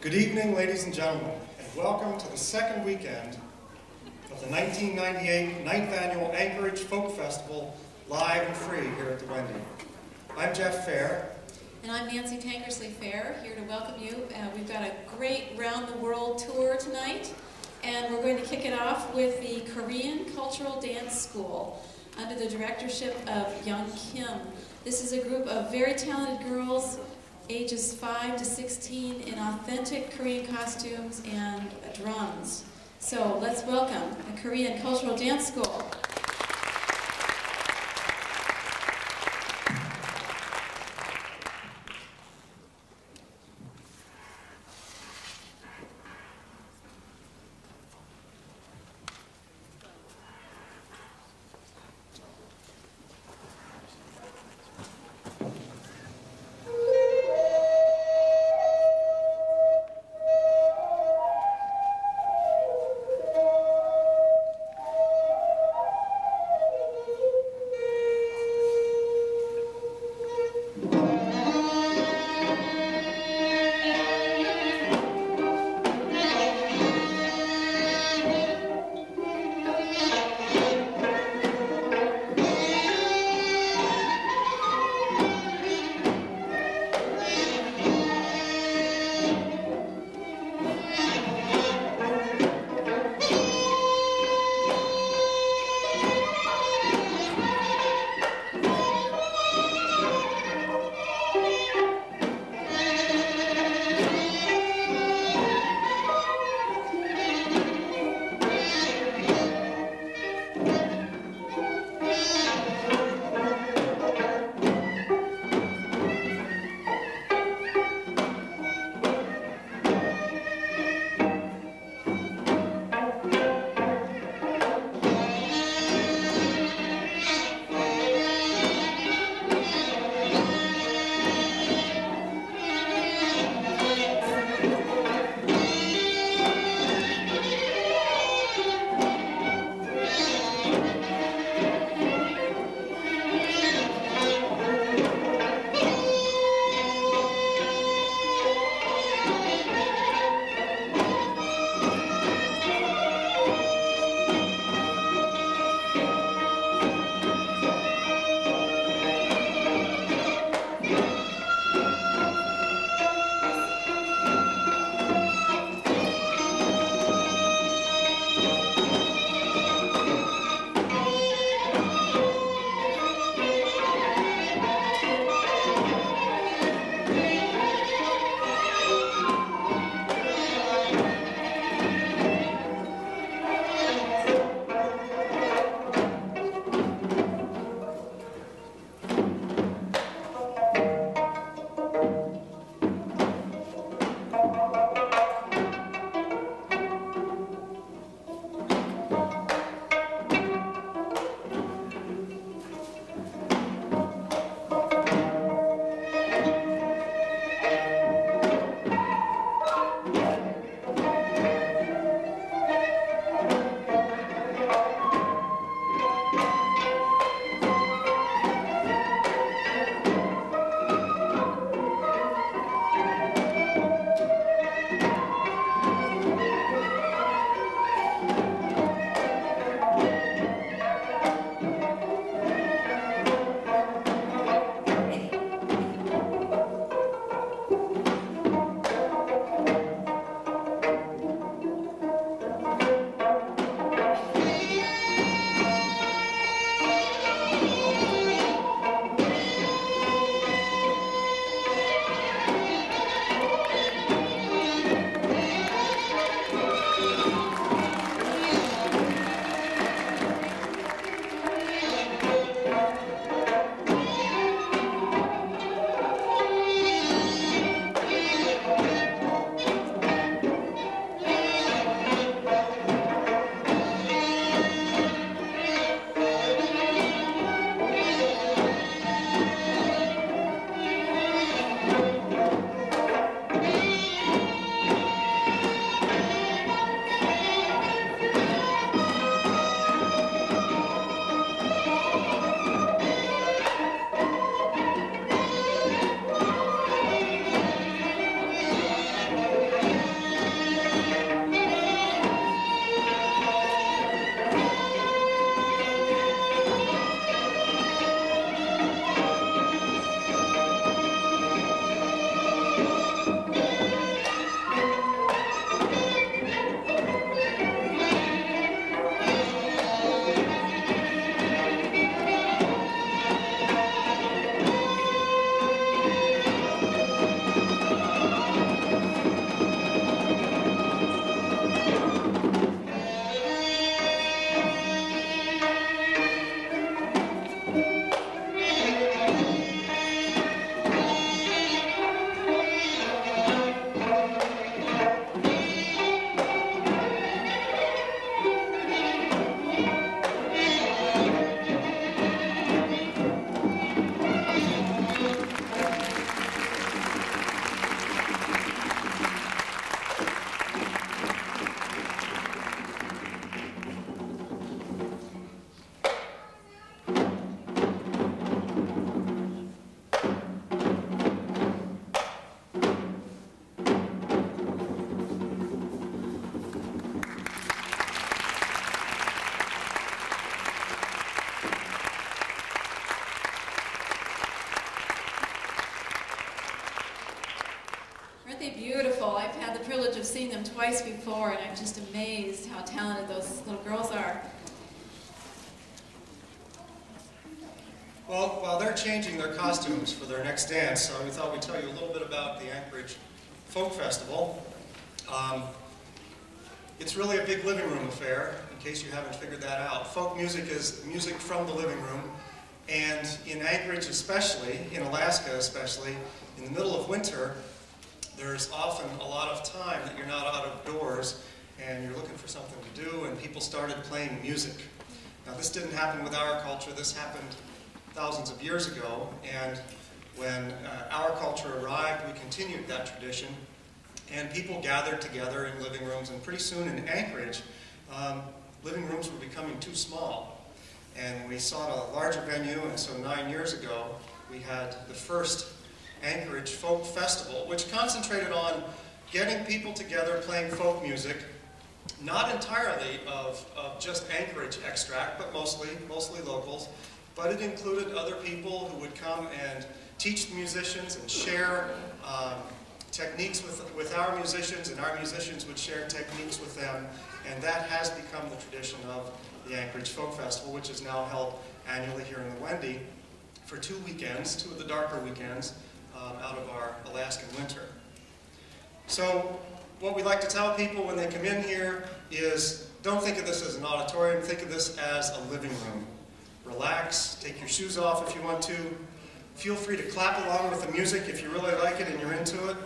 Good evening, ladies and gentlemen, and welcome to the second weekend of the 1998 9th Annual Anchorage Folk Festival, live and free here at the Wendy. I'm Jeff Fair. And I'm Nancy Tankersley-Fair, here to welcome you. We've got a great round-the-world tour tonight, and we're going to kick it off with the Korean Cultural Dance School under the directorship of Young Kim. This is a group of very talented girls, ages 5 to 16, in authentic Korean costumes and drums. So let's welcome the Korean Cultural Dance School. they beautiful? I've had the privilege of seeing them twice before, and I'm just amazed how talented those little girls are. Well, while they're changing their costumes for their next dance, we thought we'd tell you a little bit about the Anchorage Folk Festival. It's really a big living room affair, in case you haven't figured that out. Folk music is music from the living room, and in Anchorage especially, in Alaska especially, in the middle of winter, there's often a lot of time that you're not out of doors, and you're looking for something to do, and people started playing music. Now, this didn't happen with our culture. This happened thousands of years ago, and when our culture arrived, we continued that tradition, and people gathered together in living rooms, and pretty soon in Anchorage, living rooms were becoming too small, and we sought a larger venue, and so 9 years ago, we had the first Anchorage Folk Festival, which concentrated on getting people together playing folk music, not entirely of just Anchorage extract, but mostly locals. But it included other people who would come and teach the musicians and share techniques with our musicians, and our musicians would share techniques with them. And that has become the tradition of the Anchorage Folk Festival, which is now held annually here in the Wendy for 2 weekends, 2 of the darker weekends, out of our Alaskan winter. So what we like to tell people when they come in here is, don't think of this as an auditorium, think of this as a living room. Relax, take your shoes off if you want to. Feel free to clap along with the music if you really like it and you're into it.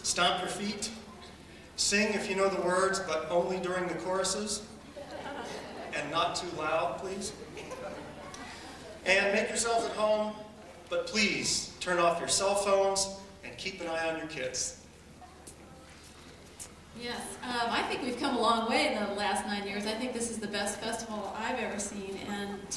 Stomp your feet. Sing if you know the words, but only during the choruses. And not too loud, please. And make yourselves at home, but please turn off your cell phones and keep an eye on your kids. Yes, I think we've come a long way in the last 9 years. I think this is the best festival I've ever seen. And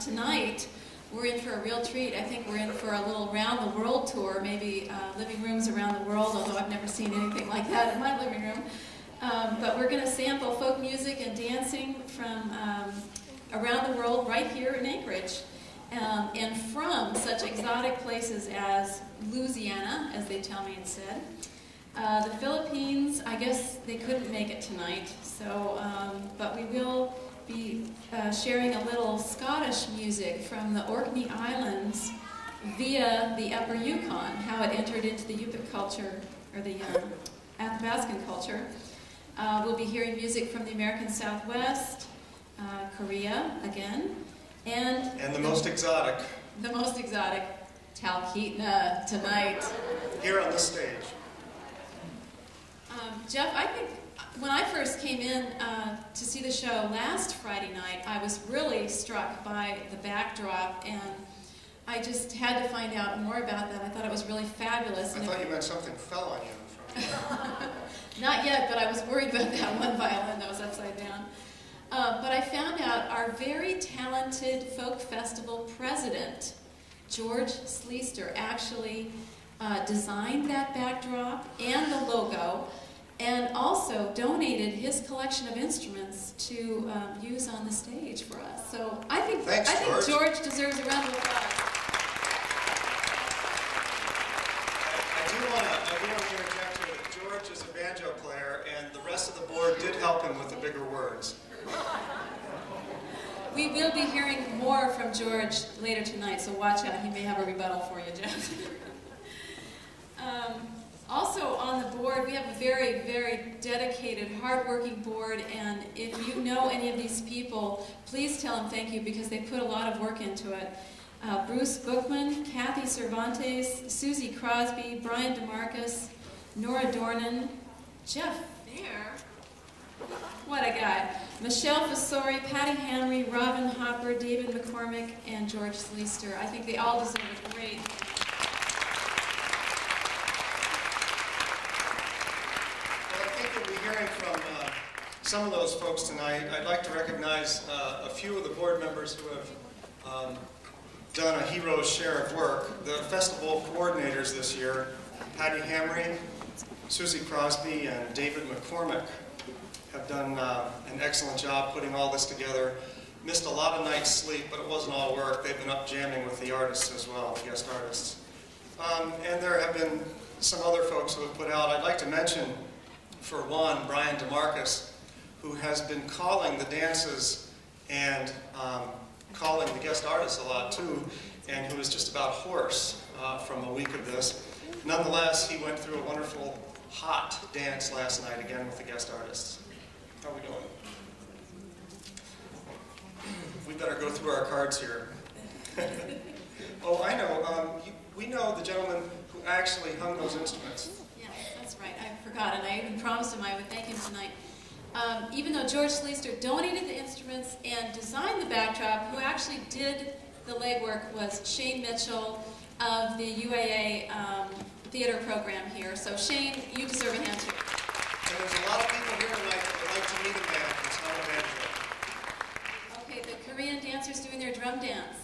tonight, we're in for a real treat. I think we're in for a little round-the-world tour, maybe living rooms around the world, although I've never seen anything like that in my living room. But we're going to sample folk music and dancing from around the world right here in Anchorage. And from such exotic places as Louisiana, as they tell me instead. The Philippines, I guess they couldn't make it tonight, so, but we will be sharing a little Scottish music from the Orkney Islands via the Upper Yukon, how it entered into the Yupik culture, or the Athabascan culture. We'll be hearing music from the American Southwest, Korea again, and the most exotic. The most exotic, Talkeetna tonight. Here on this stage. Jeff, I think when I first came in to see the show last Friday night, I was really struck by the backdrop, and I just had to find out more about that. I thought it was really fabulous. I thought you meant something fell on you. Not yet, but I was worried about that one violin that was upside down. But I found out our very talented folk festival president, George Schulman, actually designed that backdrop and the logo, and also donated his collection of instruments to use on the stage for us. So I think George deserves a round of applause. I do want to interject here that George is a banjo player, and the rest of the board did help him with the bigger words. We will be hearing more from George later tonight, so watch out. He may have a rebuttal for you, Jeff. Also on the board, we have a very, very dedicated, hardworking board, and if you know any of these people, please tell them thank you because they put a lot of work into it. Bruce Bookman, Kathy Cervantes, Susie Crosby, Brian DeMarcus, Nora Dornan, Jeff Fair, what a guy, Michelle Fasori, Patty Hamry, Robin Hopper, David McCormick, and George Schulman. I think they all deserve a great... Hearing from some of those folks tonight, I'd like to recognize a few of the board members who have done a hero's share of work. The festival coordinators this year, Patty Hamry, Susie Crosby, and David McCormick, have done an excellent job putting all this together. Missed a lot of nights' sleep, but it wasn't all work. They've been up jamming with the artists as well, the guest artists. And there have been some other folks who have put out. I'd like to mention, for one, Brian DeMarcus, who has been calling the dances and calling the guest artists a lot too, and who was just about hoarse from a week of this. Nonetheless, he went through a wonderful hot dance last night again with the guest artists. How are we doing? We better go through our cards here. Oh, I know. We know the gentleman who actually hung those instruments. Yeah, that's right. I forgot, and I even promised him I would thank him tonight. Even though George Sleester donated the instruments and designed the backdrop, who actually did the legwork was Shane Mitchell of the UAA theater program here. So Shane, you deserve a hand too. And there's a lot of people here tonight that would like to meet a man. It's not a bad joke. Okay, the Korean dancers doing their drum dance.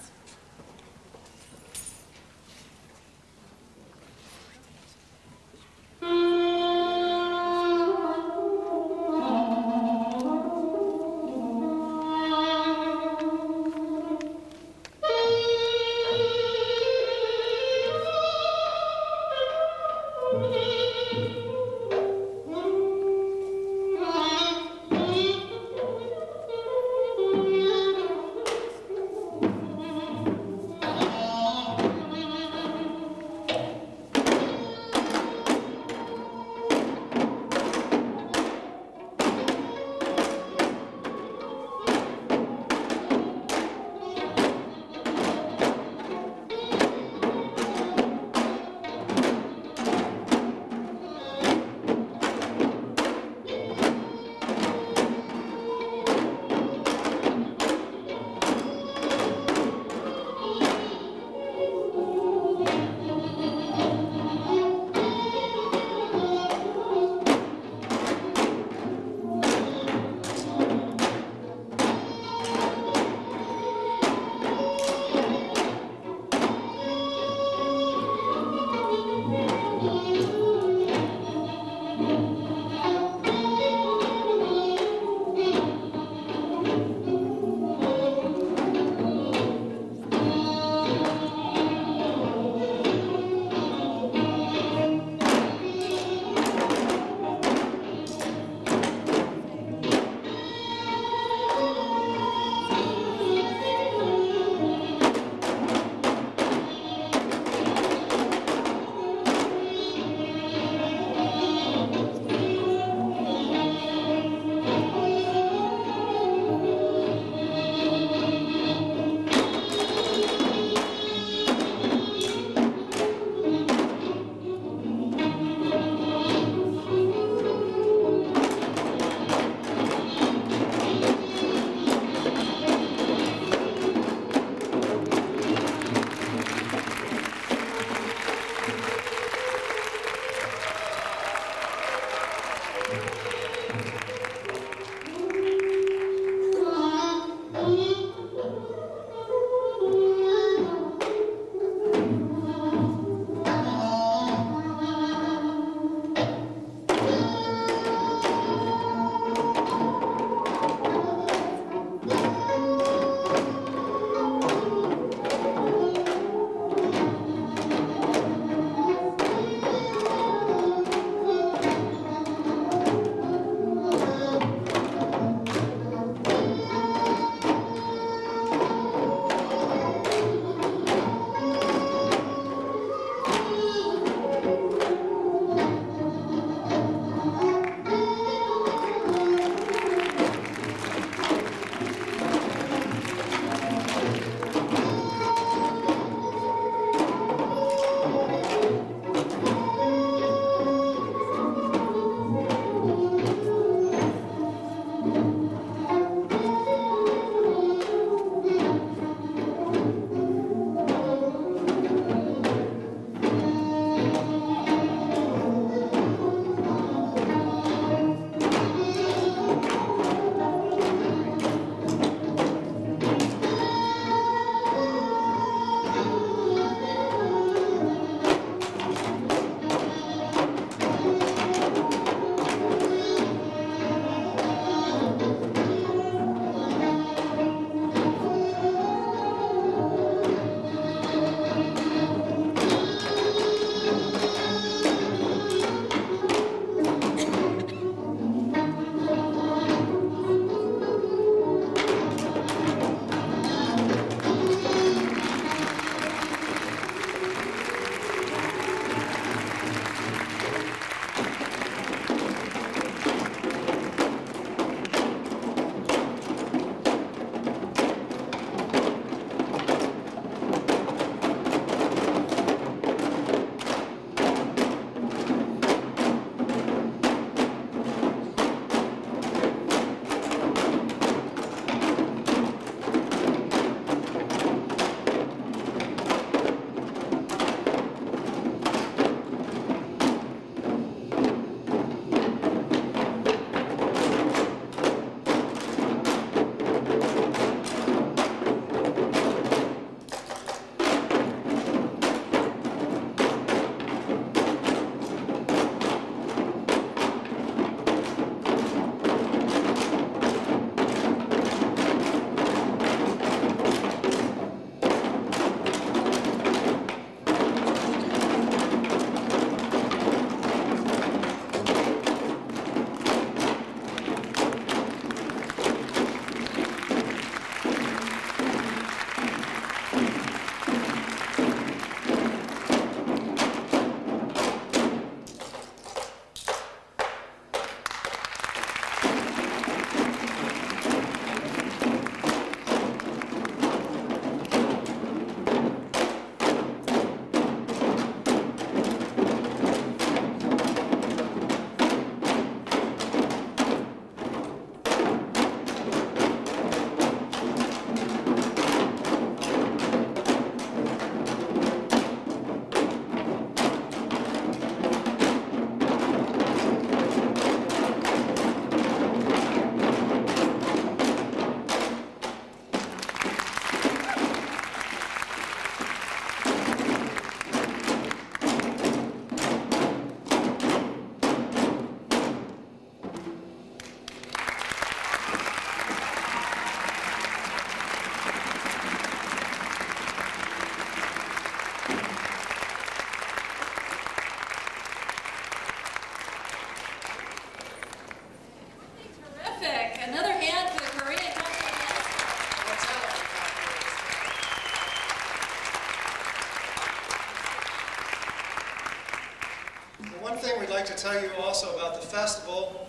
one thing we'd like to tell you also about the festival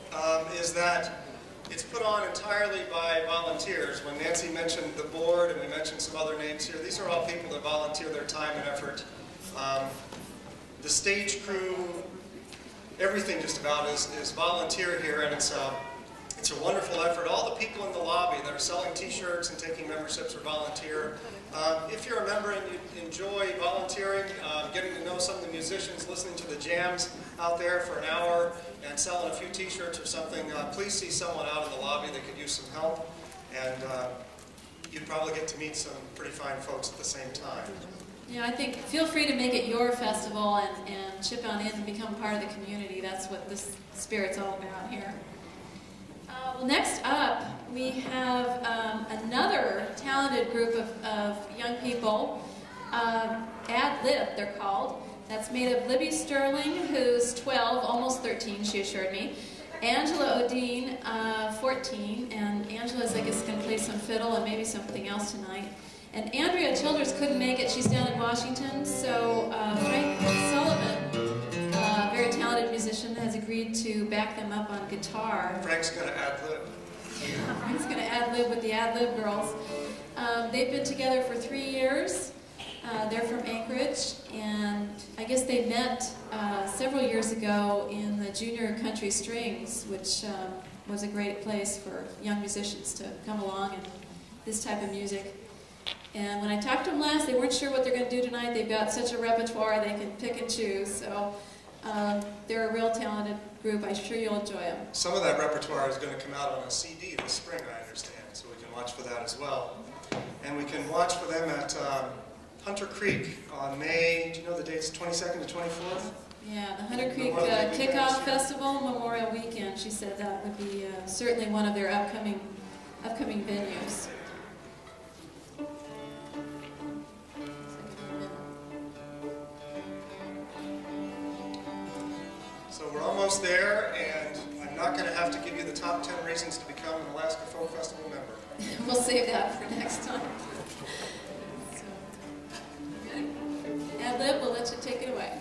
is that it's put on entirely by volunteers. When Nancy mentioned the board and we mentioned some other names here, these are all people that volunteer their time and effort. The stage crew, everything just about is volunteer here, and it's a wonderful effort. All the people in the lobby that are selling t-shirts and taking memberships are volunteer. If you're a member and you enjoy volunteering, getting to know some of the musicians, listening to the jams out there for an hour and selling a few t-shirts or something, please see someone out in the lobby that could use some help. And you'd probably get to meet some pretty fine folks at the same time. Yeah, I think feel free to make it your festival and chip on in and become part of the community. That's what this spirit's all about here. Well, next up, we have another talented group of young people, AD-LIB, they're called. That's made of Libby Sterling, who's 12, almost 13, she assured me, Angela Odine, 14, and Angela's, I guess, going to play some fiddle and maybe something else tonight. And Andrea Childers couldn't make it. She's down in Washington, so Frank Sullivan, a very talented musician, has agreed to back them up on guitar. Frank's going to ad-lib. Frank's going to ad-lib with the AD-LIB girls. They've been together for 3 years. They're from Anchorage, and I guess they met several years ago in the Junior Country Strings, which was a great place for young musicians to come along and this type of music. And when I talked to them last, they weren't sure what they're going to do tonight. They've got such a repertoire, they can pick and choose. So they're a real talented group. I'm sure you'll enjoy them. Some of that repertoire is going to come out on a CD this spring, I understand, so we can watch for that as well. And we can watch for them at Hunter Creek on May, do you know the dates, 22nd to 24th? Yeah, the Hunter Creek Kickoff Festival, Memorial Weekend. She said that would be certainly one of their upcoming venues. So we're almost there, and I'm not going to have to give you the top 10 reasons to become an Alaska Folk Festival member. We'll save that for next time. So, good. AD-LIB, we'll let you take it away.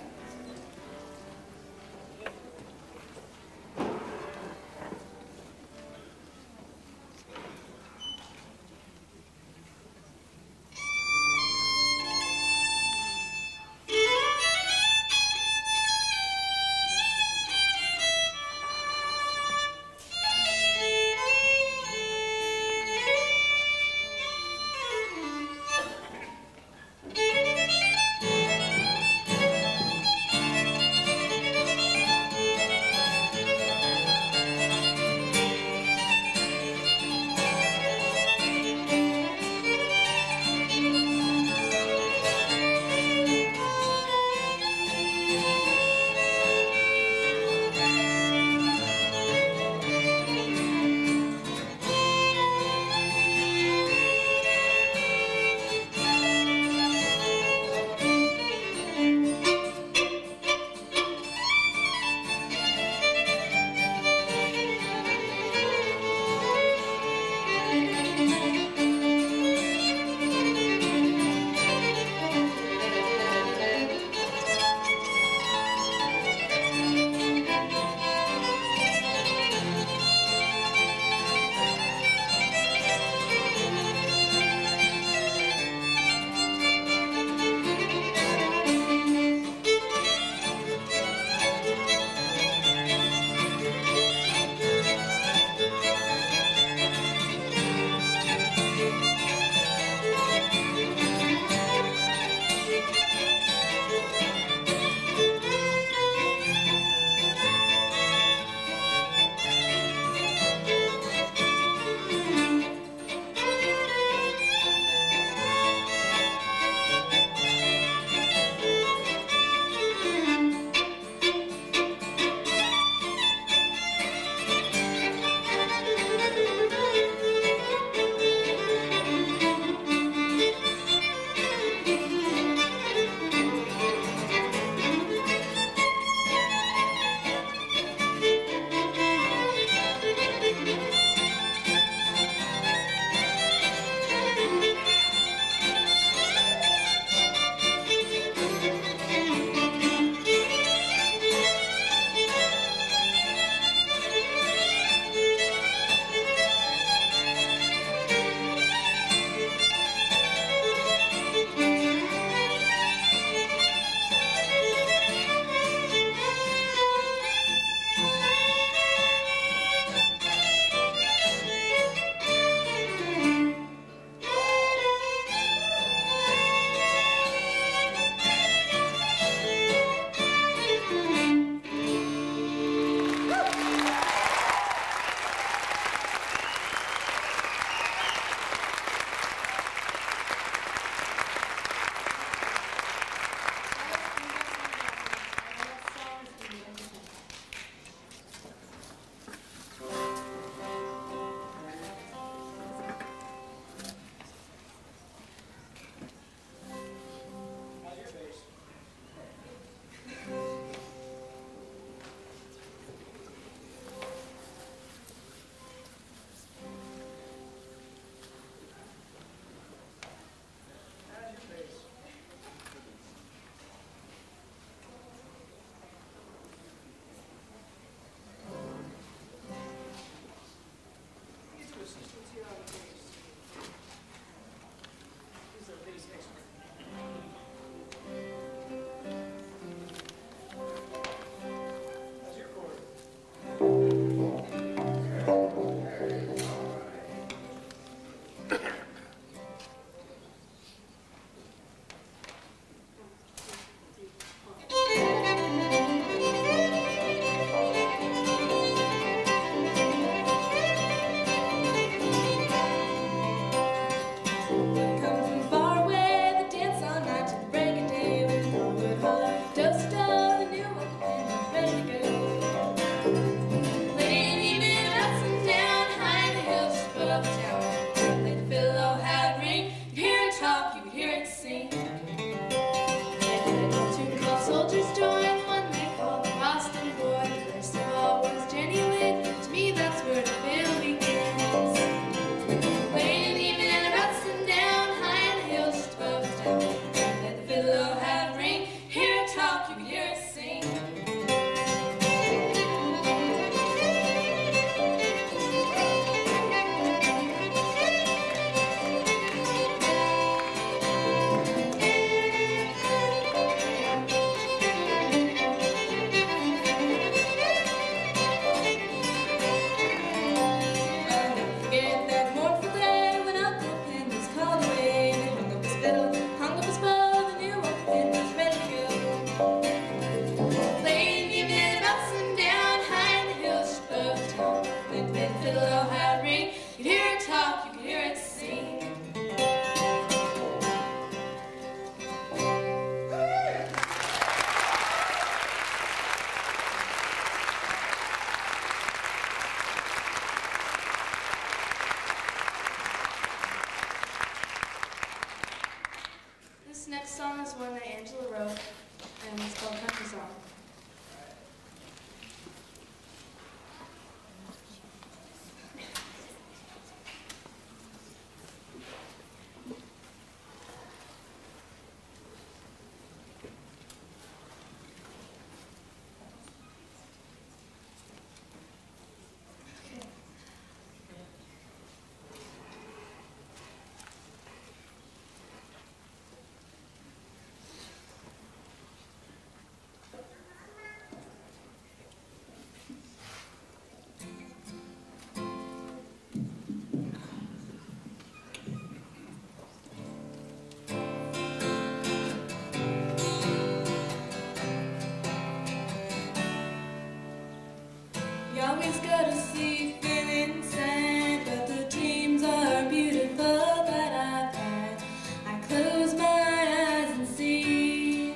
always go to sleep feeling sad, but the dreams are beautiful that I've had. I close my eyes and see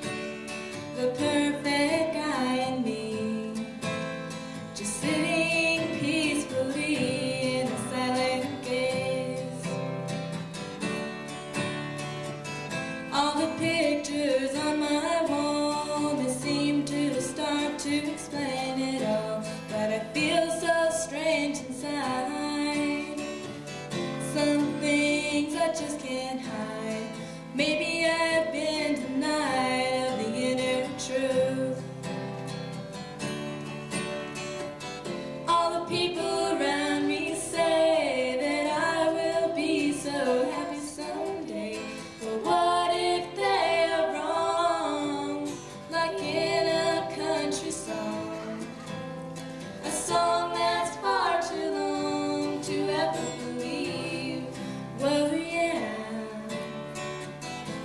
the perfect guy in me, just sitting peacefully in a silent gaze. All the pictures on my wall, they seem to start to explain it all, but I feel so strange inside. Some things I just can't hide. Maybe I've been denied of the inner truth. All the people around me say that I will be so happy someday, but what if they are wrong, like in a country song, a song that's far too long to ever believe. Well, yeah,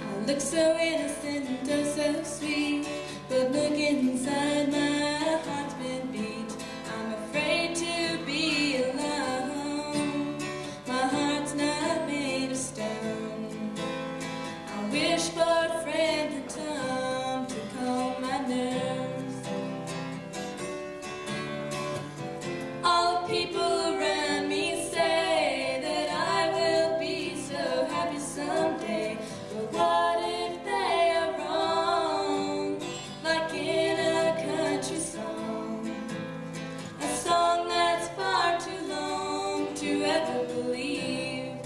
I look so innocent and oh so sweet, but look inside, my heart's been beat. I'm afraid to be alone. My heart's not made of stone. I wish for a friend to come to calm my nerves. All the people around me say that I will be so happy someday, but what if they are wrong, like in a country song, a song that's far too long to ever believe.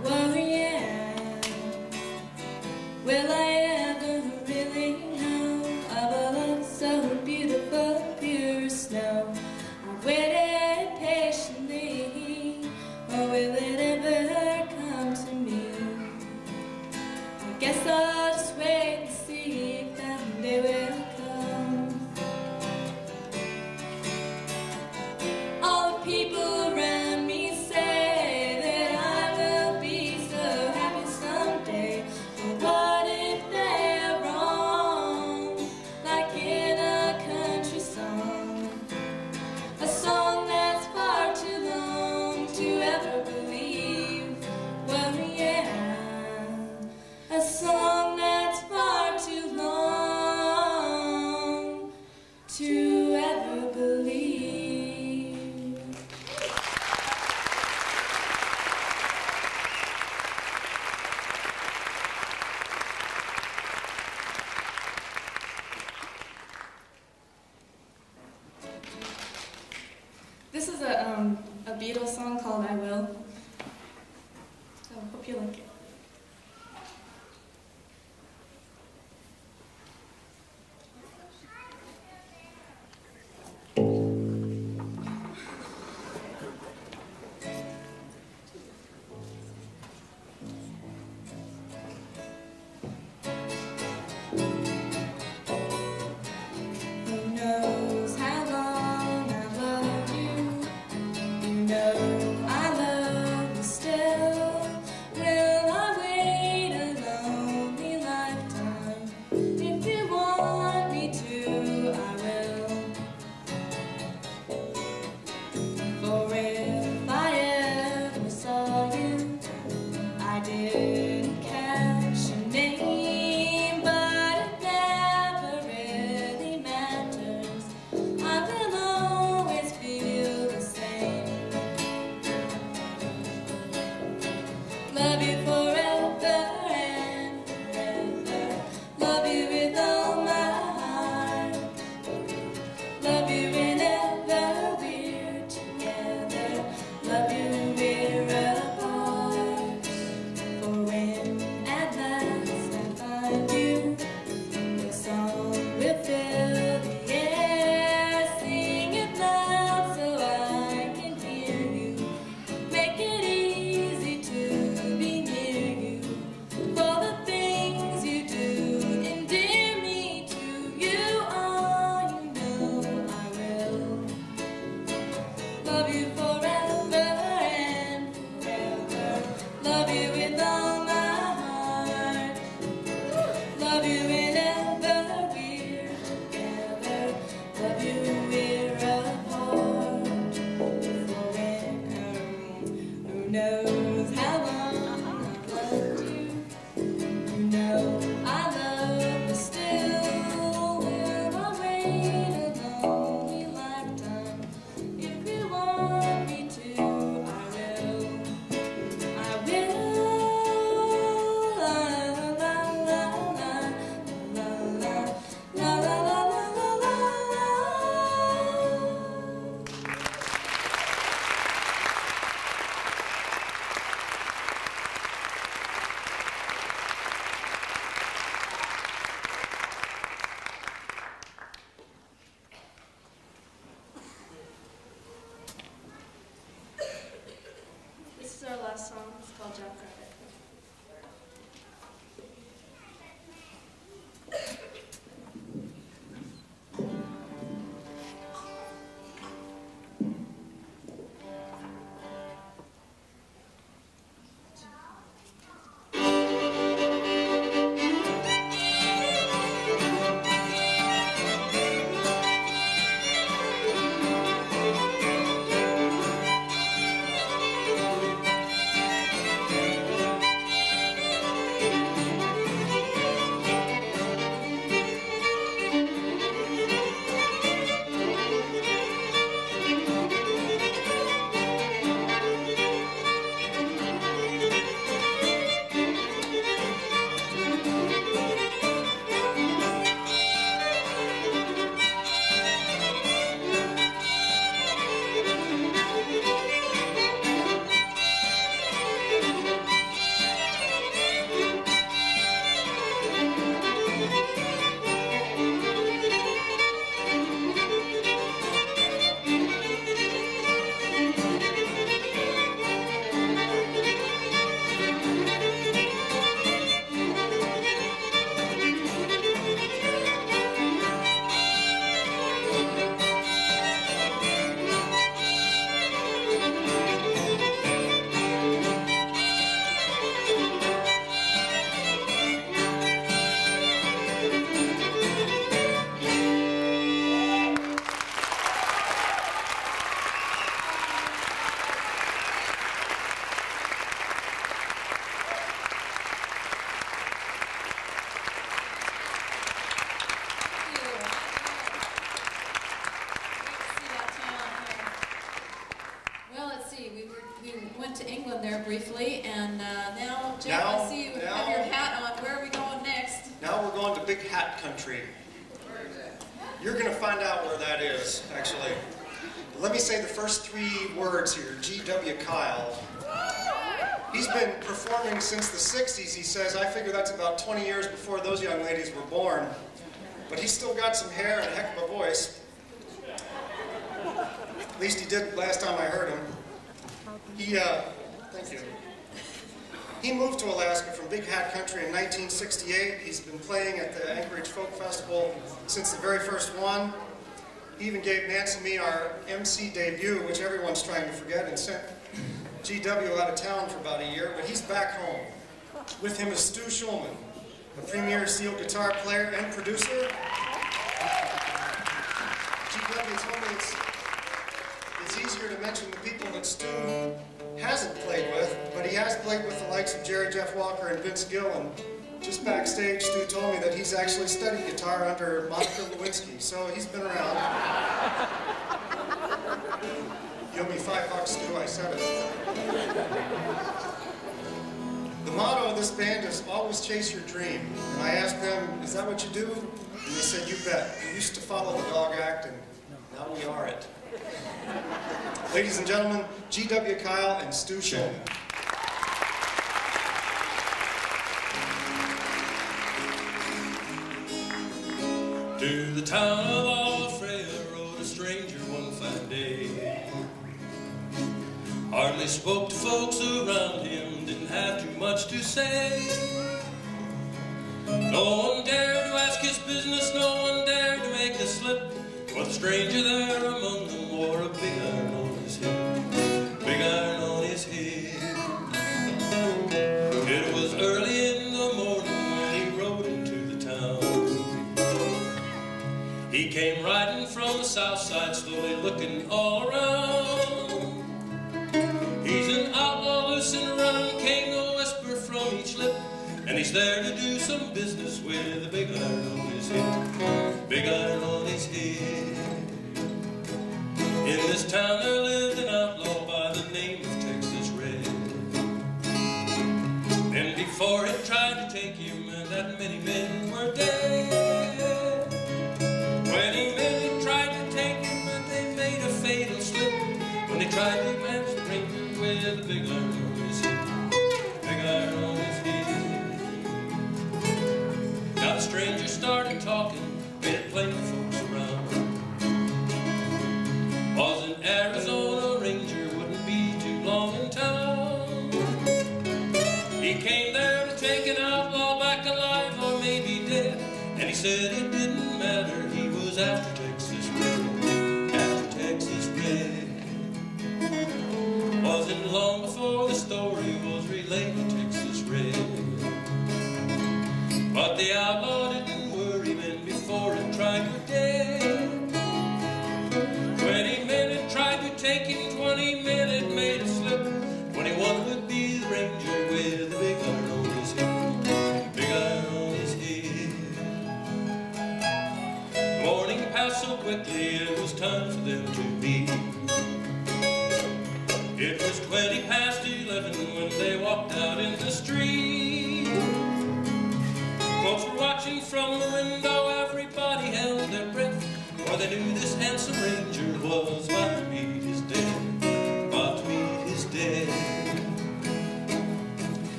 Well, yeah, will I ever really know of a love so beautiful, pure snow? I waited patiently, or will it ever come to me? I guess I'll just wait and see if that day will come. All the people around me say that I will be so happy someday, but what if they are wrong, like in a country song, a song that's far too long to ever believe. Well, yeah, a song that's far too long to ever believe. This is a Beatles song called I Will, so I hope you like it. Who knows how long I've loved you? You know I love you still. Will Briefly, and now, Jeff, I see you have your hat on. Where are we going next? Now we're going to Big Hat Country. You're going to find out where that is, actually. Let me say the first 3 words here. G.W. Kyle. He's been performing since the 60s, he says. I figure that's about 20 years before those young ladies were born. But he's still got some hair and a heck of a voice. At least he did last time I heard him. Thank you. He moved to Alaska from Big Hat Country in 1968. He's been playing at the Anchorage Folk Festival since the very first one. He even gave Nancy and me our MC debut, which everyone's trying to forget, and sent GW out of town for about a year, but he's back home. With him is Stu Schulman, a premier steel guitar player and producer. GW told me it's easier to mention the people that Stu hasn't played with, but he has played with the likes of Jerry Jeff Walker and Vince Gill, and just backstage, Stu told me that he's actually studied guitar under Monica Lewinsky, so he's been around. You owe me $5, Stu, I said it. The motto of this band is always chase your dream, and I asked them, is that what you do? And they said, you bet. We used to follow the dog act, and now we are it. Ladies and gentlemen, G.W. Kyle and Stu Schulman. To the town of Alfreya rode a stranger one fine day. Hardly spoke to folks around him, didn't have too much to say. No one dared to ask his business, no one dared to make a slip, for the stranger there among them wore a big iron on his head. Big iron on his head. It was early in the morning when he rode into the town. He came riding from the south side, slowly looking all around. He's an outlaw, loose and running, came a whisper from each lip, and he's there to do some business with a big iron on his head. Big iron on his his head. In this town there lived an outlaw by the name of Texas Red. And before he tried to take him, and that many men were dead. 20 men tried to take him, and they made a fatal slip when they tried to match the Ranger with a big iron on his head. Big iron on his head. Now the stranger started talking, made it plain to folks around. Was an Arizona Ranger, wouldn't be too long in town. He came there to take an outlaw back alive or maybe dead, and he said it didn't matter, he was after Texas Red, after Texas Red. Wasn't long before the story was relayed to Texas Red. But the outlaw didn't worry men before it tried to dead. 20 men had tried to take him, 20 men had made a slip. 21 would be the Ranger with a big iron on his head, big iron on his head. The morning passed so quickly it was time for them to meet. It was 20 past 11 when they walked out in the street. Folks were watching from the window, everybody held their breath, for they knew this handsome Ranger was about to meet his death, about to meet his death.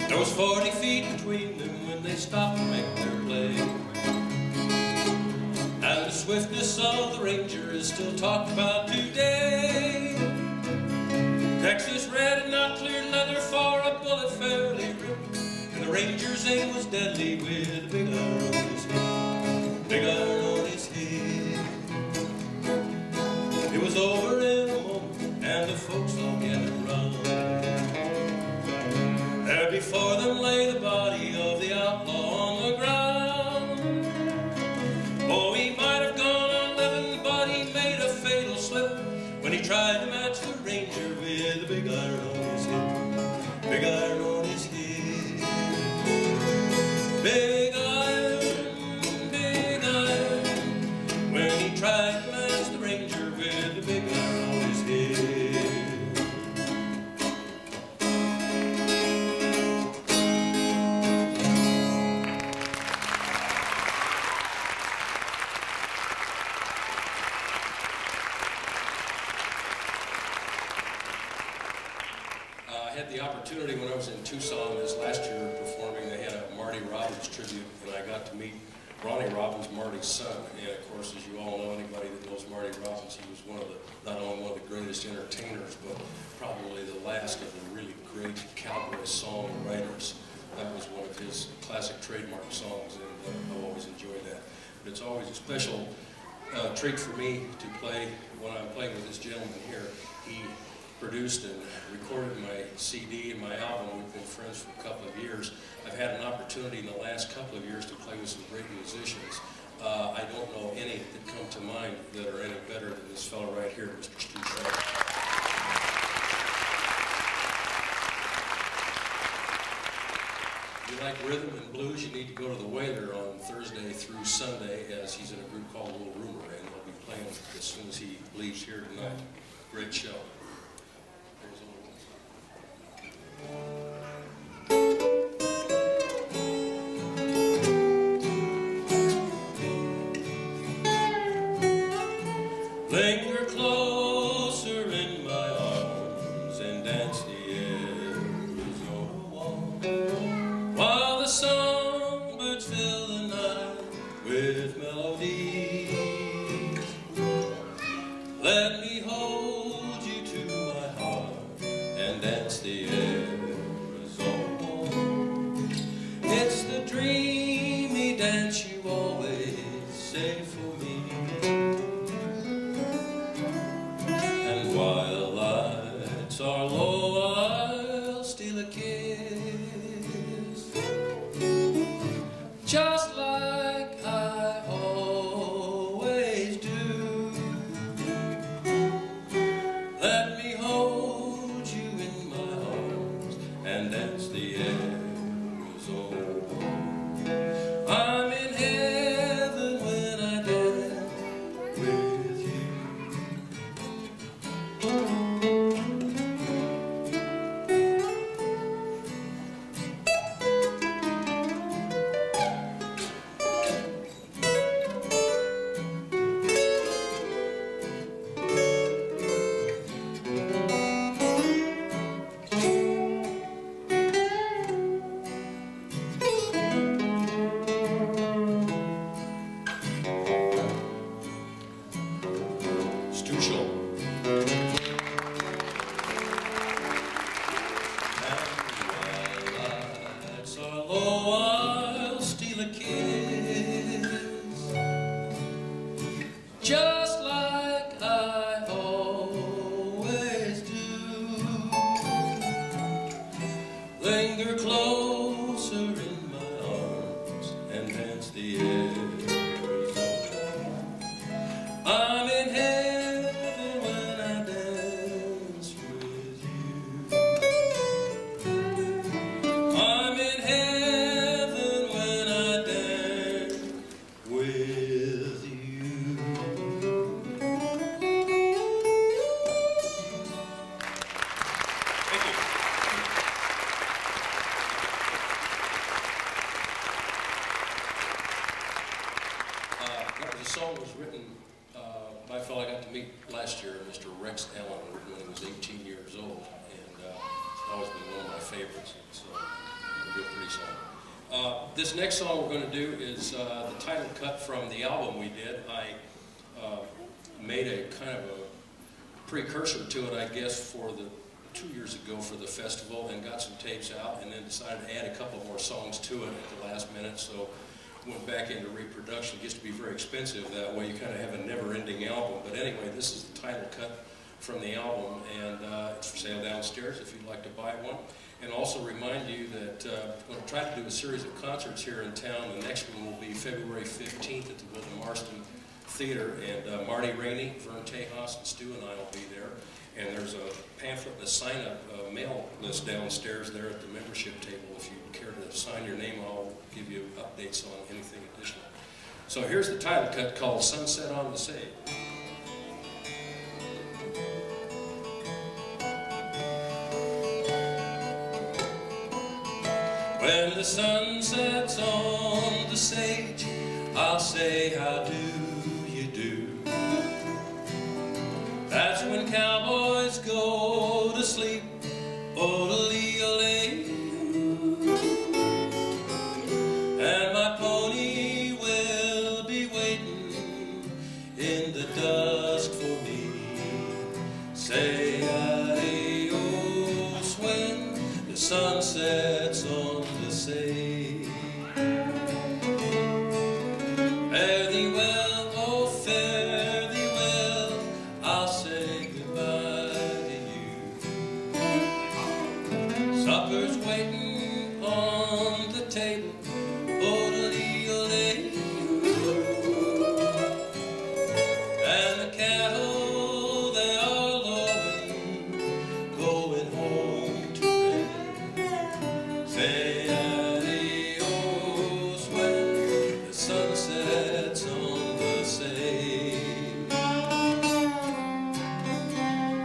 There was 40 feet between them when they stopped to make their play. And the swiftness of the Ranger is still talked about today. Texas Red had not cleared leather for a bullet fairly ripped, and the Ranger's aim was deadly with a big iron on his head, big iron on his head. It was over in a moment, and the folks all gathered round. There before them lay the body of the outlaw on the ground. Oh, he might have gone on living, but he made a fatal slip when he tried to match the Ranger with a big iron on his head, big iron on his head. Big iron, when he tried to match the Ranger with a big iron on his head. I had the opportunity when I was in Tucson this last year performing. They had a Marty Robbins tribute, and I got to meet Ronnie Robbins, Marty's son. And of course, as you all know, anybody that knows Marty Robbins, he was not only one of the greatest entertainers, but probably the last of the really great cowboy songwriters. That was one of his classic trademark songs, and I've always enjoyed that. But it's always a special treat for me to play when I'm playing with this gentleman here. He produced and recorded my CD and my album. We've been friends for a couple of years. I've had an opportunity in the last couple of years to play with some great musicians. I don't know any that come to mind that are any better than this fellow right here, Mr. Stu Schulman. If you like rhythm and blues, you need to go to the Whaler on Thursday through Sunday, as he's in a group called Little Rumor, and he'll be playing as soon as he leaves here tonight. Great show. Linger closer in my arms and dance the Arizona walk, while the songbirds fill the night with melodies. Let me hold you to my heart and dance the Arizona walk. It's the dreamy dance you always say for me. Stu Schulman. Just like I always do, linger closer in my arms and dance the Arizona. I'm in heaven when I dance with you. I'm in heaven when I dance with you. The song was written by a fellow I got to meet last year, Mr. Rex Allen, when he was 18 years old, and it's always been one of my favorites. So, a real pretty song. This next song we're going to do is the title cut from the album we did. I made a kind of a precursor to it, I guess, for the 2 years ago for the festival, and got some tapes out, and then decided to add a couple more songs to it at the last minute. So went back into reproduction. It gets to be very expensive that way. You kind of have a never-ending album. But anyway, this is the title cut from the album, and it's for sale downstairs if you'd like to buy one. And also remind you that I'm going to try to do a series of concerts here in town. The next one will be February 15th at the William Marston Theater, and Marty Rainey, Vern Tejas, and Stu and I will be there. And there's a pamphlet and a sign-up mail list downstairs there at the membership table. If you care to sign your name, I'll give you updates on anything additional. So here's the title cut called Sunset on the Sage. When the sun sets on the sage, I'll say, how do you do? That's when cowboys go to sleep. Oh-lee-a-lee. And my pony will be waiting in the dusk for me. Say adios when the sun sets on the sage. Fare thee well, oh fare thee well, I'll say goodbye to you. Supper's waiting on the table. And the cattle, they are lowing, going home to rest. Say adios when the sun sets on the sage.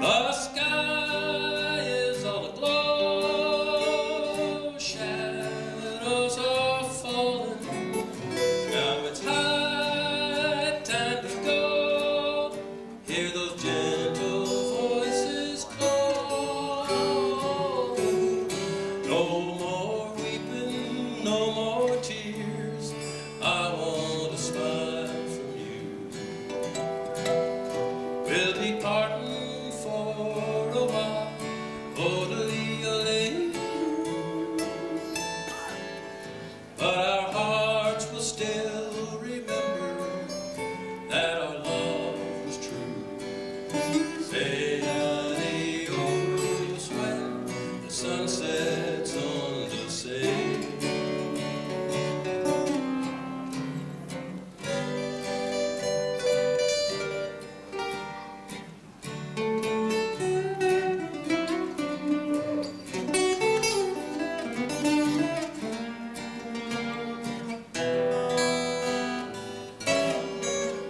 The sky is all aglow, shadows are falling. Now it's high time to go. Hear those gentle voices call. No more weeping, no more tears. I want a smile from you. We'll be parting for a while. Oh-lee-a-lee. But our hearts will still remember that our love was true. Say adios when the sun sets on the sage.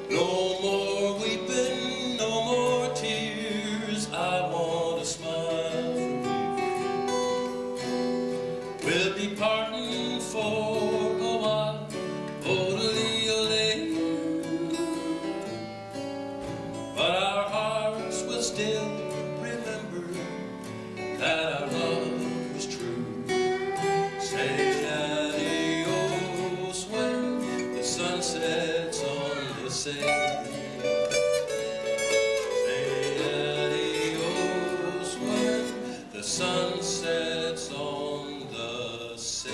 No more weeping, no more tears. I want a smile from you. We'll be parting for a while. Oh-lee-a-lee. But our hearts will still remember that our love was true. Say adios when the sun sets on the sage. Say sunsets on the sea.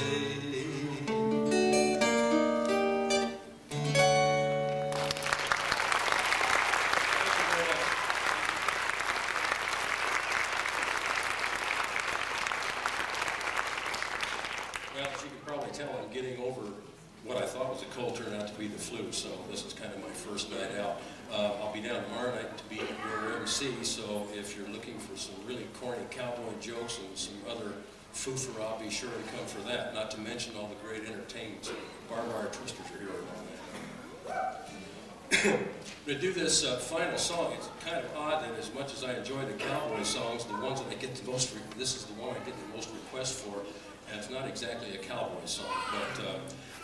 Well, as you can probably tell, I'm getting over what I thought was a cold turned out to be the flu, so this is kind of my first night out. I'll be down tomorrow night to be your MC, so if you're looking for some really corny cowboy jokes and some other foo-for, I'll be sure to come for that, not to mention all the great entertainment. Barbed wire twisters are here and all that. To do this final song, it's kind of odd that as much as I enjoy the cowboy songs, the ones that I get the most, this is the one I get the most requests for, and it's not exactly a cowboy song, but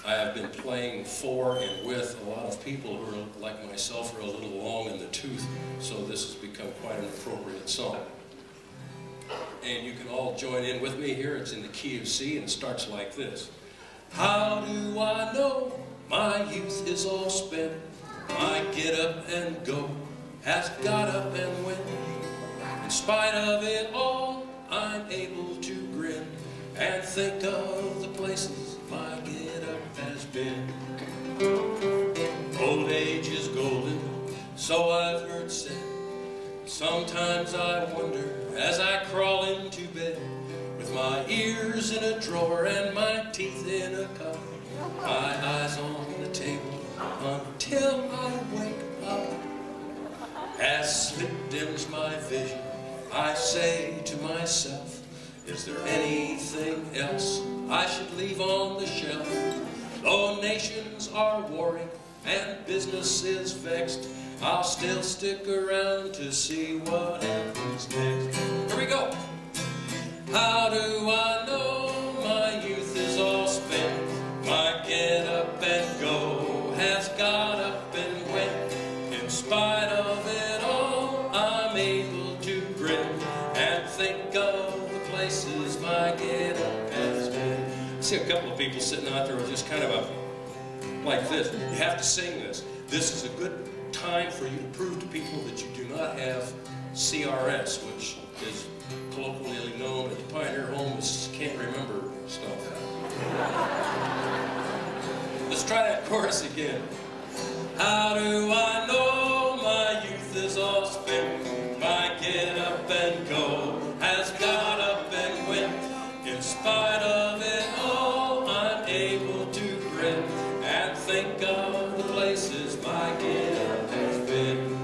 I have been playing for and with a lot of people who are, like myself, are a little long in the tooth, so this has become quite an appropriate song. And you can all join in with me here. It's in the key of C, and it starts like this. How do I know my youth is all spent? My get up and go has got up and went. In spite of it all, I'm able to grin and think of the places my get up has been. Old age is golden, so I've heard said. Sometimes I wonder as I crawl into bed with my ears in a drawer and my teeth in a cup, my eyes on the table until I wake up. As sleep dims my vision, I say to myself, is there anything else I should leave on the shelf? Though nations are warring and business is vexed, I'll still stick around to see what happens next. Here we go. How do I know my youth is all spent? My get up and go has got up and went. In spite of it all, I'm able to grin and think of the places my get up has been. I see a couple of people sitting out there with just kind of like this. You have to sing this. This is a good time for you to prove to people that you do not have CRS, which is colloquially known at the Pioneer Home as can't remember stuff. Let's try that chorus again. How do I know my youth is all spent? My get up and go has got up and went. In spite of it all, I'm able to grin and think of the places my get up has been.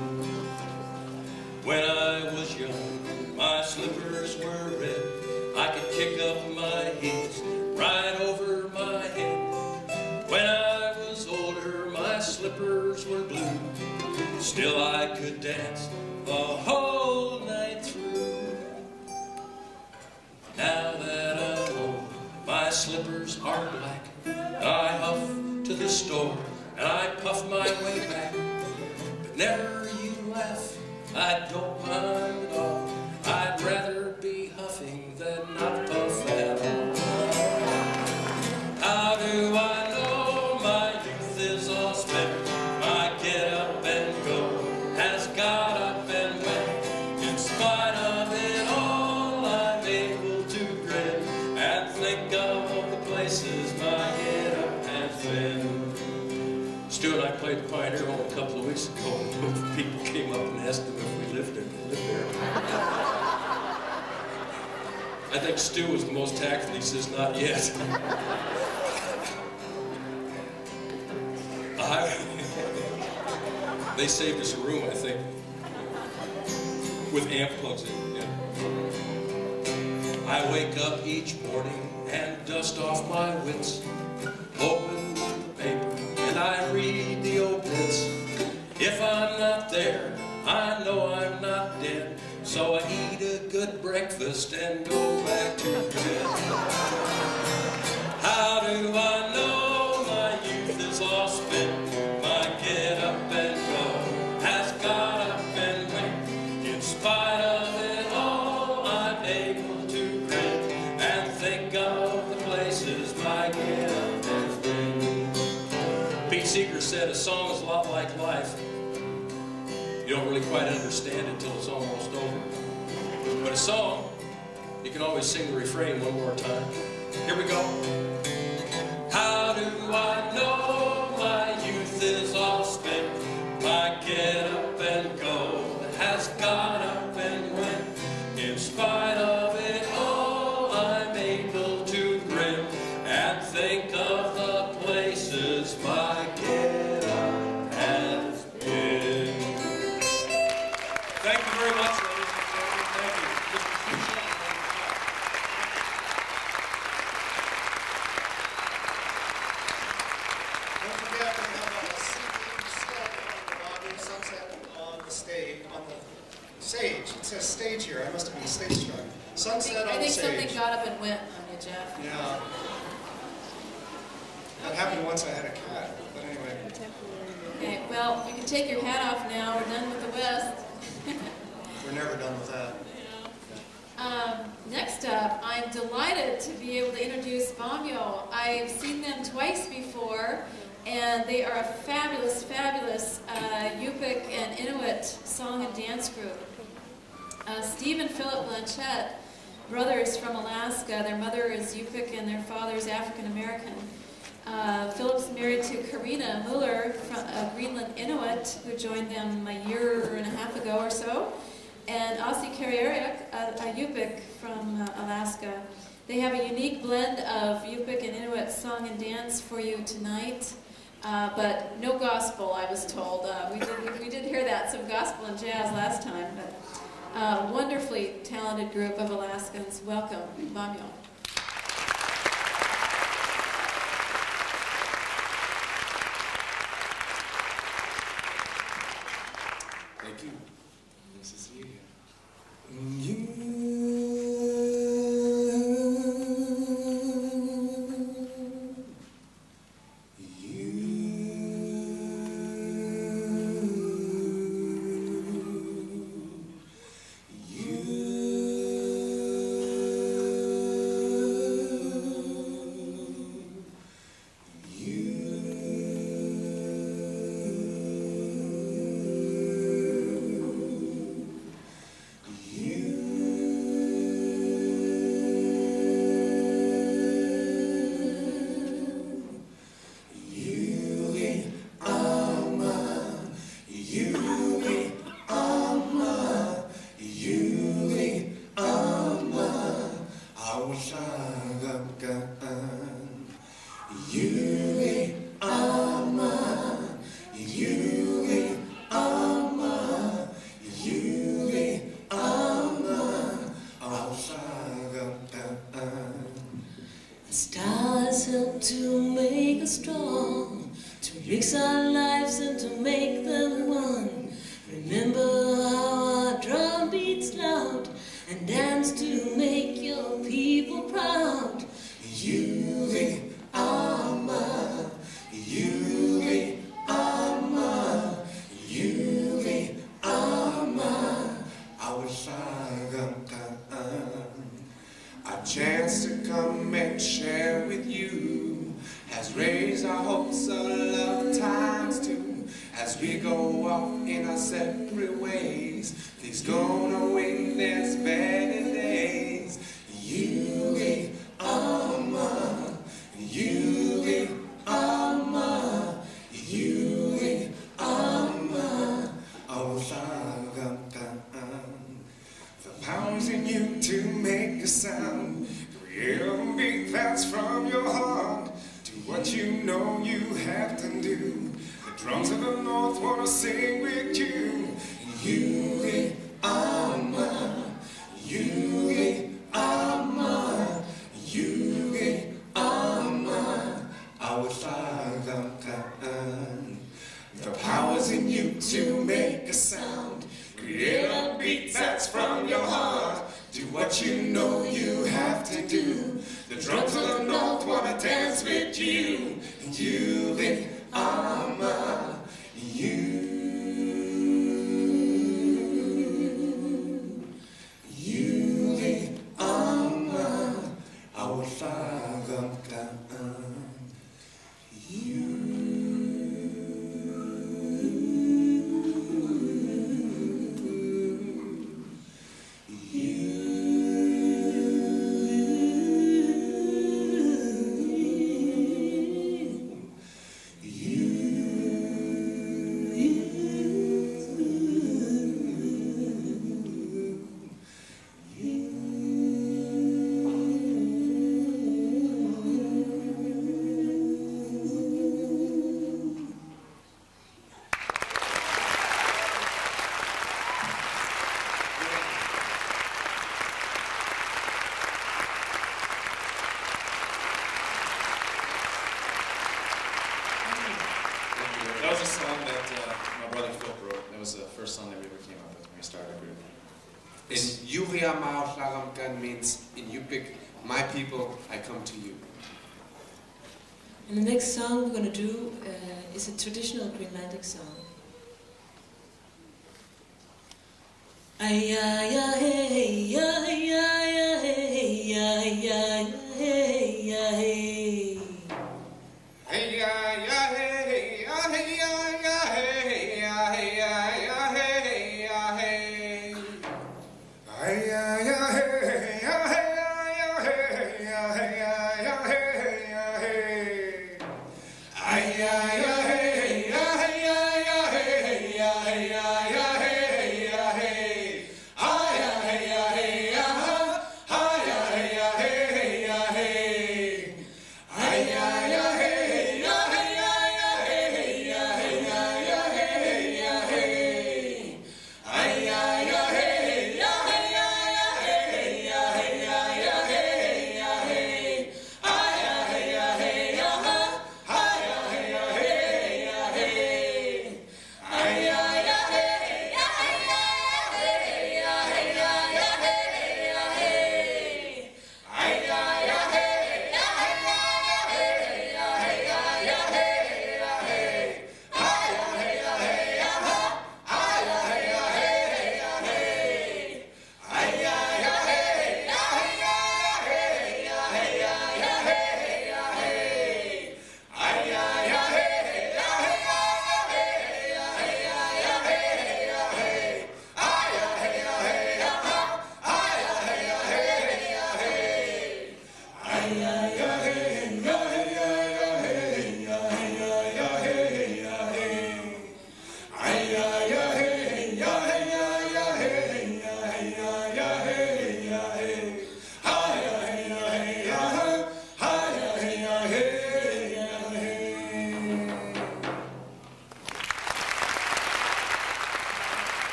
When I was young, my slippers were red. I could kick up my heels right over my head. When I was older, my slippers were blue. Still I could dance the whole night through. Now that I'm old, my slippers are black. I huff to the store and I puff my way back. But never you laugh, I don't mind at all. I'd rather be huffing than not puff at all. How do I know my youth is all spent? My get up and go has got up and went. In spite of it all, I'm able to grin and think of the places my get up has been. Stu and I played the Pioneer Home a couple of weeks ago, and people came up and asked them if we lived there. I think Stu was the most tactful. He says, not yet. They saved us a room, I think, with amp plugs in. Yeah. I wake up each morning and dust off my wits, open the paper and I read the obits. If I'm not there, I know I'm not dead, so I eat a good breakfast and go back to bed. How do I know my youth is all spent? My get up and go has got up and went. In spite of it all, I'm able to grin and think of the places my get up has been. Pete Seeger said a song is a lot like life. You don't really quite understand it until it's almost over. But a song You can always sing the refrain one more time. Here we go. How do I know my youth is all spent? My get up and go has gone up and went. In spite of it all, I'm able to grin and think of the places my get up has been. Thank you very much, ladies and gentlemen. Thank you. Mr. Stu Schulman. Don't forget, we have a CD set on the lobby, sunset on the stage, sage. It says stage here. I must have been stage struck. Sunset on the stage. I think something got up and went on you, Jeff. Yeah. That happened once I had a cat, but anyway. Okay, well, you can take your hat off now. We're done with the West. We're never done with that. Next up, I'm delighted to be able to introduce PAMYUA. I've seen them twice before, and they are a fabulous, fabulous Yupik and Inuit song and dance group. Steve and Philip Blanchette, brothers from Alaska. Their mother is Yupik and their father is African American. Philip's married to Karina Muller, from Greenland Inuit, who joined them a year and a half ago or so. And Asi Kariariak, a Yupik from Alaska. They have a unique blend of Yupik and Inuit song and dance for you tonight, but no gospel, I was told. We did hear that, some gospel and jazz last time, but wonderfully talented group of Alaskans. Welcome, PAMYUA. Thank you. Nice to see you again. Stars help to make us strong, to mix our lives and to make them one. Remember how our drum beats loud and dance to make your people proud. Yuli Ama, Yuli Ama, Yuli Ama. I wish I got a chance to come and share with you, has raised our hopes of love times two, as we go off in our separate ways. Please go away, there's better days. Yuli Ama, Yuli Ama, Yuli Ama. I wish I got the power's in you to make a sound. Create a beat that's from your heart. Do what you know you have to do. The drums of the north want to sing with you. Yuli Ama, Yuli Ama, Yuli Ama. I wish I got the power's in you to make a sound. Create a beat that's from your heart. Do what you know you have to do. The drums of the north wanna dance with you. Yuli Ama, Yuli Ama. I wish I got you. You was the first song that we ever came up with when we started a group. And Yuria Maoslagamkan means in Yupik, my people, I come to you. And the next song we're going to do is a traditional Greenlandic song. Ay ay ay ay ay ay ay ay ay. Hey ya ya hey ya hey ya ya hey ya hey ya ya hey ya hey. Hey ya ya hey ya hey ya hey ya hey ya hey ya hey. Ay ya ya hey ya hey ya ya hey ya hey ya ya hey ya hey. Ay ya hey ya hey ya ha. Ay ya hey ya hey ya hey. Ay ya ya hey.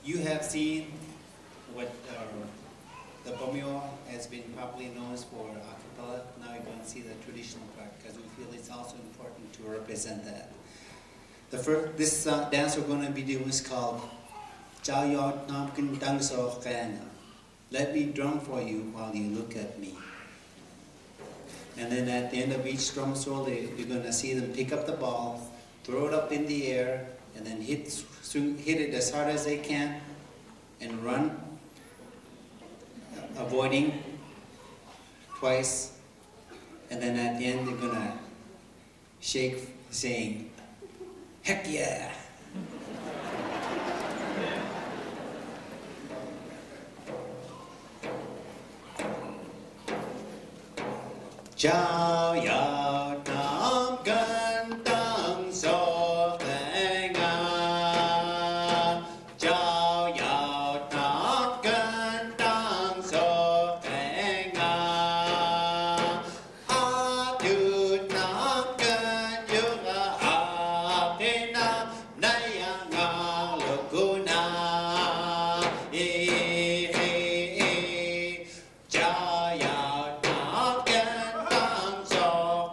You have seen what the PAMYUA has been probably known for a cappella. Now you're going to see the traditional part because we feel it's also important to represent that. This dance we're going to be doing is called Chao Yao Namkin Dang So Kana. Let me drum for you while you look at me. And then at the end of each drum solo, you're going to see them pick up the ball, throw it up in the air, and then hit it as hard as they can, and run, avoiding twice, and then at the end they're gonna shake, saying, "Heck yeah!" Chao Yao Nam Gan Dang So. So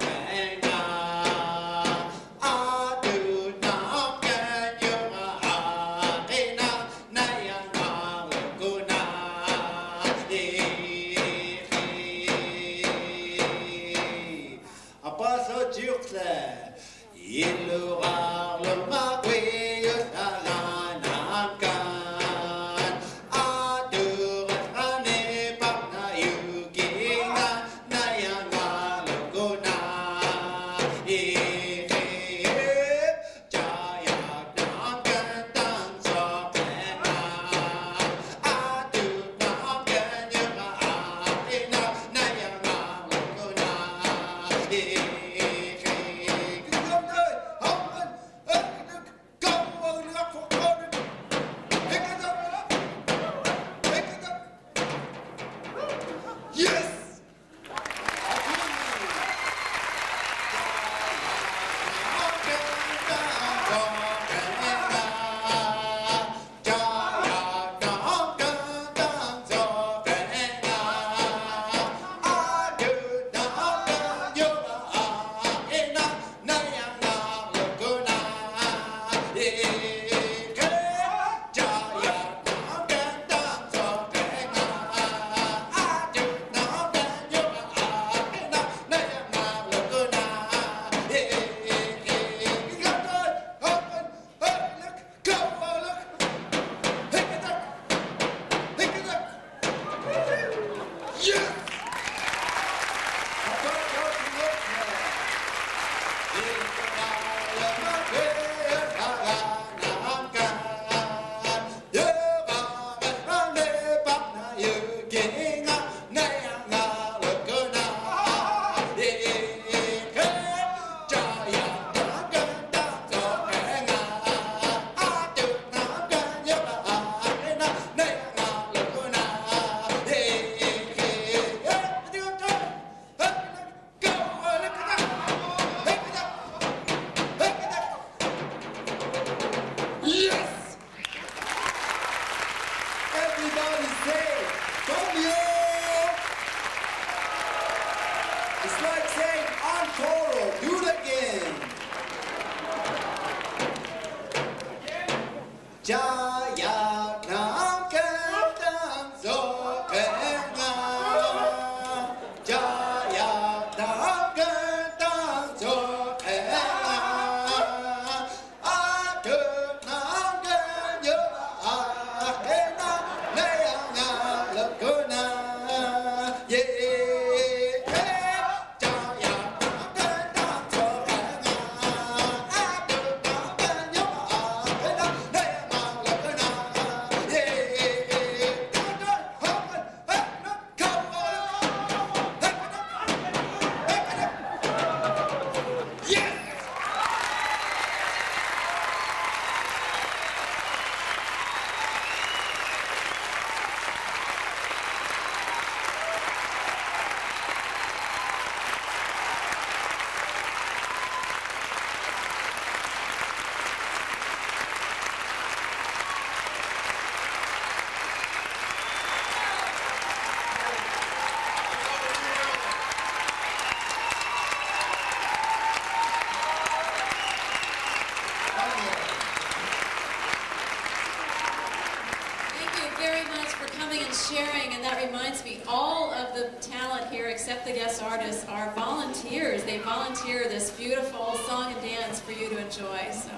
Sharing, and that reminds me, all of the talent here except the guest artists are volunteers. They volunteer this beautiful song and dance for you to enjoy. So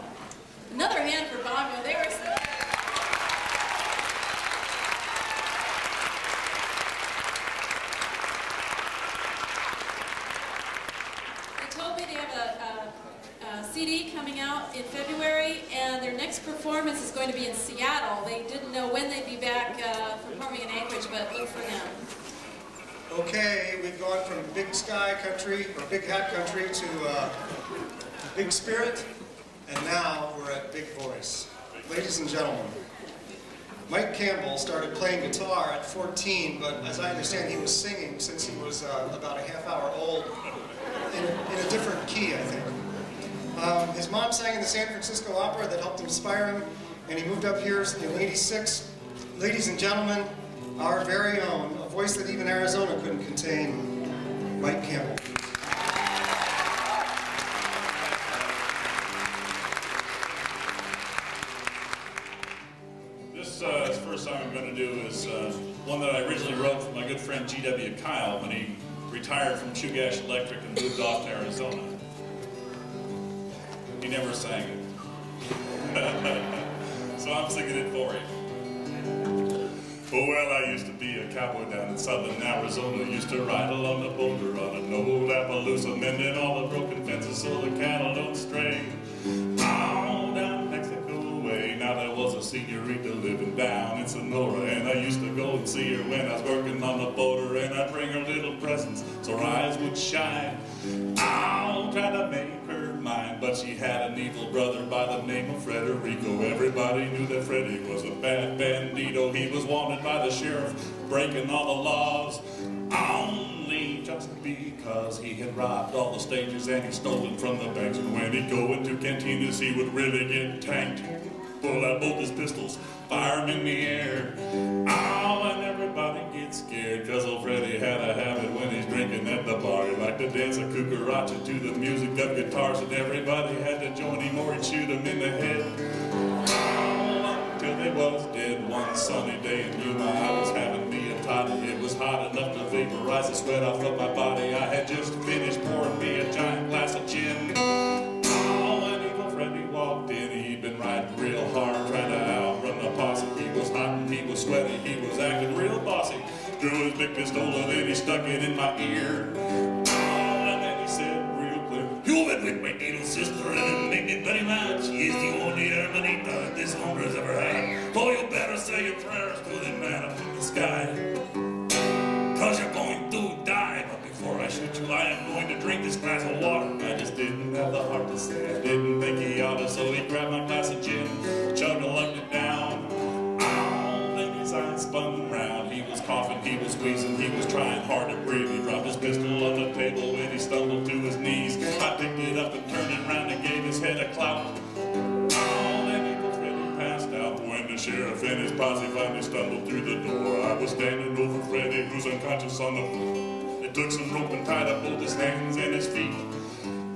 another hand for PAMYUA. They were They told me they have a CD coming out in February, and their next performance is going to be in Seattle. They didn't know when they'd be back performing in Anchorage, but look for them. Okay, we've gone from Big Sky Country, or Big Hat Country, to Big Spirit, and now we're at Big Voice. Ladies and gentlemen, Mike Campbell started playing guitar at 14, but as I understand, he was singing since he was about a half hour old, in a different key, I think. His mom sang in the San Francisco Opera that helped inspire him, and he moved up here in '86. Ladies and gentlemen, our very own, a voice that even Arizona couldn't contain, Mike Campbell. This first song I'm going to do is one that I originally wrote for my good friend G.W. Kyle when he retired from Chugach Electric and moved off to Arizona. He never sang it. So I'm singing it for him. Oh, well, I used to be a cowboy down in southern Arizona. Used to ride along the border on an old Appaloosa, mending all the broken fences so the cattle don't stray. Oh, down Mexico way. Now there was a senorita living down in Sonora, and I used to go and see her when I was working on the border, and I'd bring her little presents so her eyes would shine. I'll try to make her mine, but she had an evil brother by the name of Frederico. Everybody knew that Freddie was a bad bandito. He was wanted by the sheriff, breaking all the laws, only just because he had robbed all the stages and he'd stolen from the banks. And when he'd go into cantinas, he would really get tanked. Pull out both his pistols, fire them in the air. Oh, and everybody gets scared, cause old Freddie had a habit when he's drinking at the bar. He liked to dance a cucaracha to the music of guitars, and everybody had to join him or he'd shoot him in the head. Oh, until they was dead one sunny day in Yuma, I was having me a toddy. It was hot enough to vaporize the sweat off of my body. I had just finished pouring me a giant glass of gin. Freddie walked in, he'd been riding real hard, trying to outrun the posse. He was hot and he was sweaty, he was acting real bossy. Drew his big pistola, then he stuck it in my ear. Oh, and then he said real clear, "You've been with my little sister and it made me very mad. She is the only hermanita this homer's ever had. Oh, you better say your prayers to the man up in the sky, cause you're going to die. But before I shoot you, I am going to drink this glass of water." I just didn't have the heart to say I didn't think he oughta, so he grabbed my glass of gin, chugged and lugged it down. Oh, then his eyes spun round. He was coughing, he was squeezing, he was trying hard to breathe. He dropped his pistol on the table when he stumbled to his knees. I picked it up and turned it round and gave his head a clout. Oh, then Eagle Freddie passed out when the sheriff and his posse finally stumbled through the door. I was standing over Freddie, who's unconscious on the floor. Took some rope and tied up both his hands and his feet.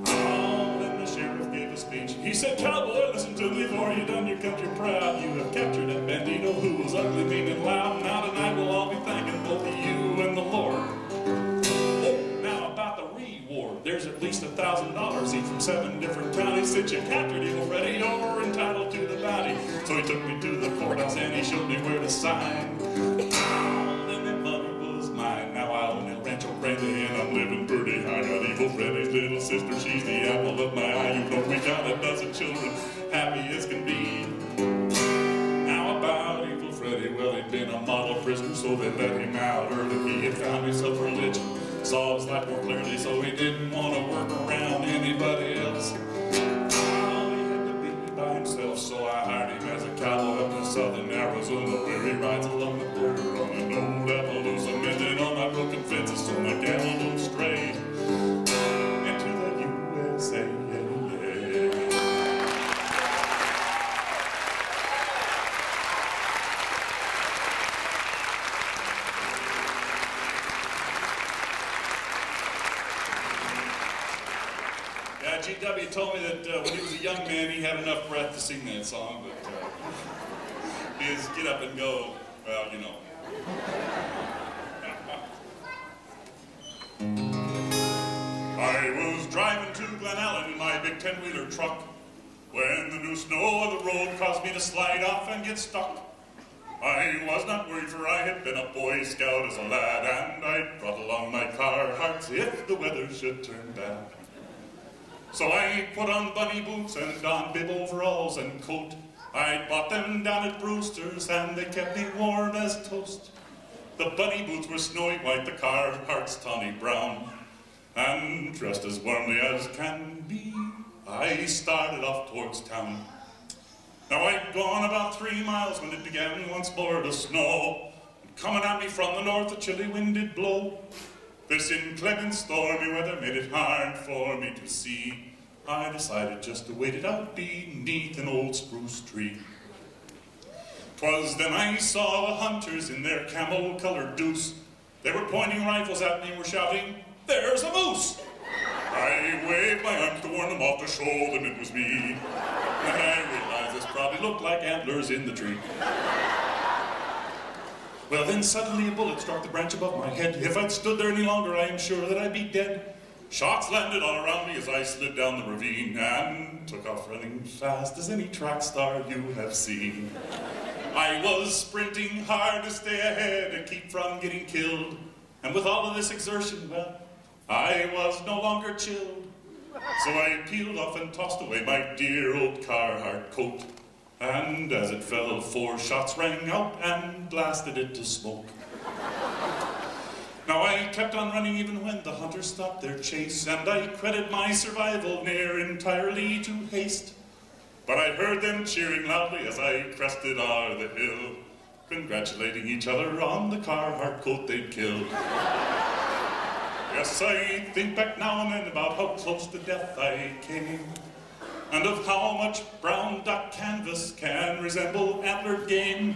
Oh, then the sheriff gave a speech. He said, cowboy, listen to me, for you done your country proud. You have captured that bandito who was ugly, mean, and loud. Now tonight we'll all be thanking both you and the Lord. Oh, now about the reward. There's at least $1,000 each from 7 different counties. Since you captured him already, you're entitled to the bounty. So he took me to the courthouse and he showed me where to sign. Then that money was mine. Now I own El Rancho Grande and I'm living pretty high. Got Evil Freddy's little sister, she's the apple of my eye. You know we got a dozen children, happy as can be. Now about Evil Freddy, well he'd been a model prisoner, so they let him out early. He had found himself religion, saw his life more clearly, so he didn't want to work around anybody else. Oh, he had to be by himself, so I hired him as a cowboy up in southern Arizona, where he rides along the border on an old Appaloosa, mending on my broken fences so my cattle don't stray into the USA. GW told me that when he was a young man, he had enough breath to sing that song, but his get up and go, well, you know. I was driving to Glen Allen in my big 10-wheeler truck when the new snow on the road caused me to slide off and get stuck. I was not worried, for I had been a Boy Scout as a lad, and I'd brought along my Carhartts if the weather should turn bad. So I put on bunny boots and donned bib overalls and coat. I bought them down at Brewster's and they kept me warm as toast. The bunny boots were snowy white, the Carhartts tawny brown. And dressed as warmly as can be, I started off towards town. Now I'd gone about 3 miles when it began once more to snow. Coming at me from the north, a chilly wind did blow. This inclement stormy weather made it hard for me to see. I decided just to wait it out beneath an old spruce tree. 'Twas then I saw the hunters in their camel-colored deuce. They were pointing rifles at me and were shouting, "There's a moose!" I waved my arms to warn them off to show them it was me. And I realized this probably looked like antlers in the tree. Well, then suddenly a bullet struck the branch above my head. If I'd stood there any longer, I am sure that I'd be dead. Shots landed all around me as I slid down the ravine and took off running fast as any track star you have seen. I was sprinting hard to stay ahead and keep from getting killed. And with all of this exertion, well, I was no longer chilled. So I peeled off and tossed away my dear old Carhartt coat. And as it fell, 4 shots rang out and blasted it to smoke. Now I kept on running even when the hunters stopped their chase, and I credit my survival near entirely to haste. But I heard them cheering loudly as I crested o'er the hill, congratulating each other on the Carhartt coat they'd killed. Yes, I think back now and then about how close to death I came, and of how much brown duck canvas can resemble antlered game.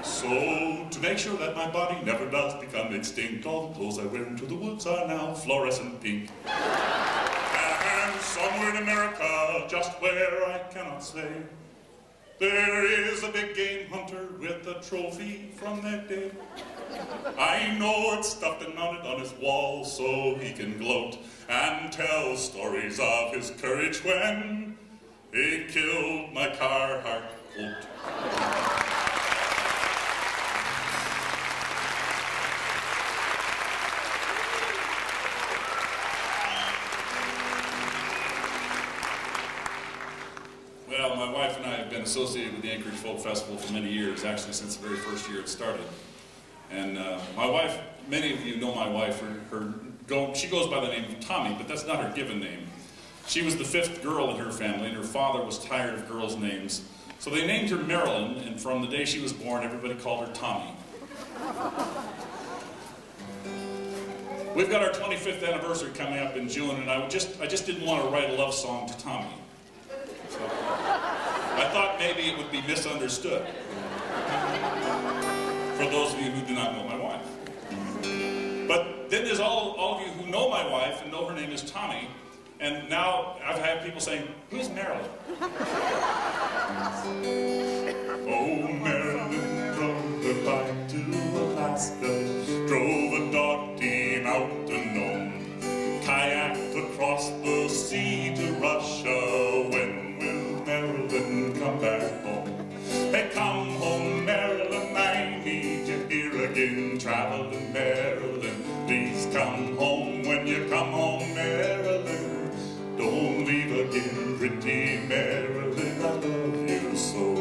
So, to make sure that my body never does become extinct, all the clothes I wear into the woods are now fluorescent pink. And somewhere in America, just where I cannot say, there is a big game hunter with a trophy from that day. I know it's stuffed and mounted on his wall so he can gloat and tell stories of his courage when he killed my Carhartt coat. Well, my wife and I have been associated with the Anchorage Folk Festival for many years, actually since the very first year it started. And my wife, many of you know my wife, she goes by the name of Tommy, but that's not her given name. She was the 5th girl in her family, and her father was tired of girls' names. So they named her Marilyn, and from the day she was born, everybody called her Tommy. We've got our 25th anniversary coming up in June, and I just didn't want to write a love song to Tommy. So I thought maybe it would be misunderstood for those of you who do not know my wife. But then there's all of you who know my wife and know her name is Tommy, And now I've had people saying, who's Marilyn? Oh, Marilyn drove her bike to Alaska, drove a dog team out to Nome, kayaked across the sea to Russia. When will Marilyn come back home? Hey, come home, Marilyn, I need you here again. Traveling Marilyn, please come home. When you come home, Marilyn, don't leave again. Pretty Marilyn, I love you so.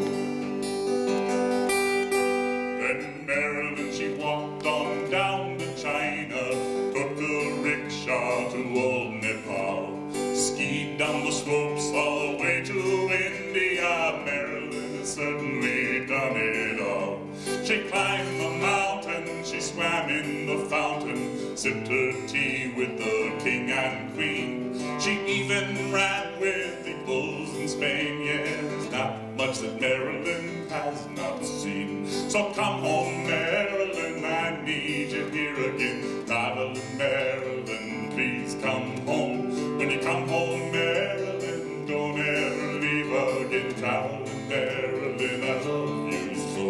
Then Marilyn, she walked on down to China, took a rickshaw to old Nepal, skied down the slopes all the way to India. Marilyn has certainly done it all. She climbed the mountain, she swam in the fountain, sipped her tea with the king and queen. She even ran with the bulls in Spain. Yeah, there's not much that Marilyn has not seen. So come home, Marilyn, I need you here again. Traveling Marilyn, please come home. When you come home, Marilyn, don't ever leave again. Traveling Marilyn, I love you so.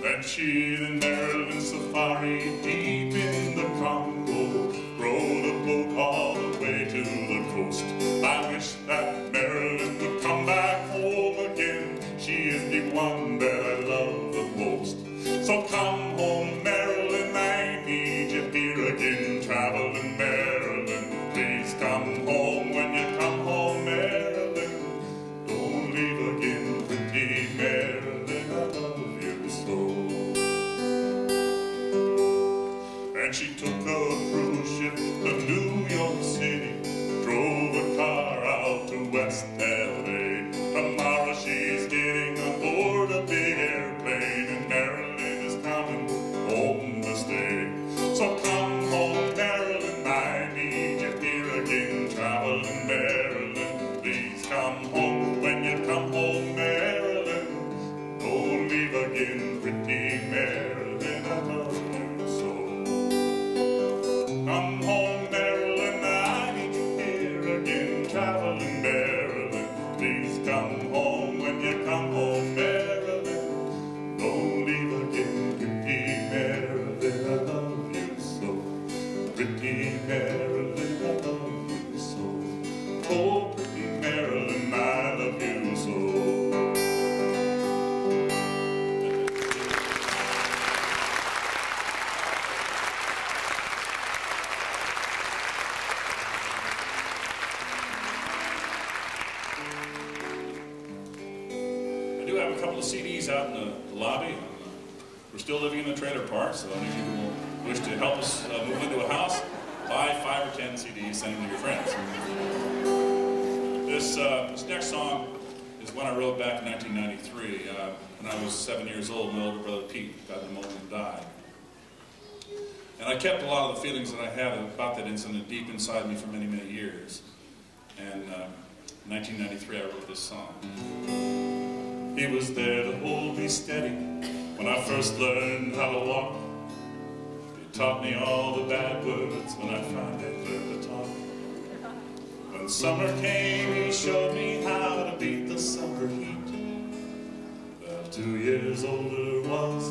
Then she and Marilyn safari deep in the Congo, rowed a boat all the way to the coast. I wish that Marilyn would come back home again. She is the one that I love the most. So come home, Marilyn, I need you here again. Traveling Marilyn, please come home. When you come home, Marilyn, don't leave again. Pretty Marilyn, I love you so. And she took a cruise ship to New York City, drove a car out to West LA. Tomorrow she's getting aboard a big airplane, and Marilyn is coming home to stay. So come home, Marilyn, I need you here again. Traveling Marilyn, please come home. When you come home, Marilyn, don't leave again. Pretty Marilyn, I love you so. Come home, Marilyn, I need you here again. Traveling Marilyn, please come home. When you come home, Marilyn, don't leave again. Pretty Marilyn, I love you so. Pretty Marilyn, I love you so. Oh, pretty Marilyn, I love you so. I do have a couple of CDs out in the lobby. We're still living in the trailer park, so any of you who wish to help us move into a house, buy 5 or 10 CDs, send them to your friends. This next song is one I wrote back in 1993. When I was 7 years old, my older brother Pete got pneumonia and died. And I kept a lot of the feelings that I had about that incident deep inside me for many, many years. And in 1993, I wrote this song. He was there to hold me steady when I first learned how to walk. He taught me all the bad words when I finally learned to talk. When summer came, he showed me how to beat the summer heat. 2 years older was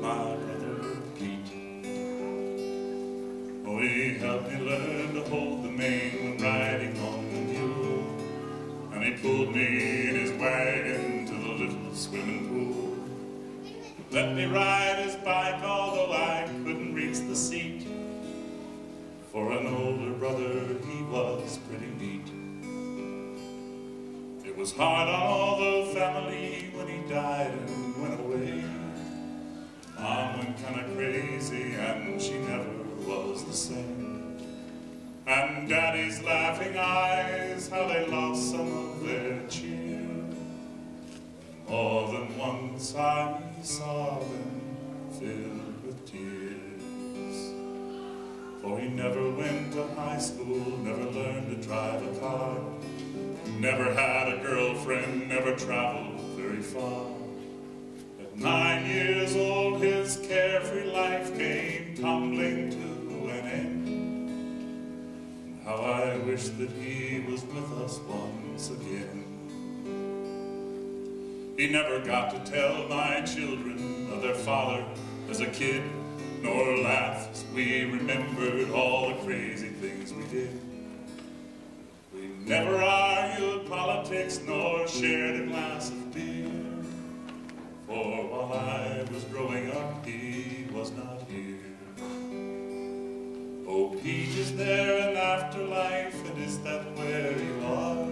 my brother Pete. Oh, he helped me learn to hold the mane when riding on the mule. And he pulled me in his wagon to the little swimming pool. Let me ride his bike, although I couldn't reach the seat. For an older brother, he was pretty neat. It was hard on all the family when he died and went away. Mom went kinda crazy and she never was the same. And Daddy's laughing eyes, how they lost some of their cheer. More than once I saw them filled with tears. For he never went to high school, never learned to drive a car, never had a girlfriend, never traveled very far. At 9 years old, his carefree life came tumbling to an end. wish that he was with us once again. He never got to tell my children of their father as a kid, nor laugh as we remembered all the crazy things we did. We never argued politics nor shared a glass of beer, for while I was growing up he was not here. Oh, Pete, is there an afterlife, and is that where you are?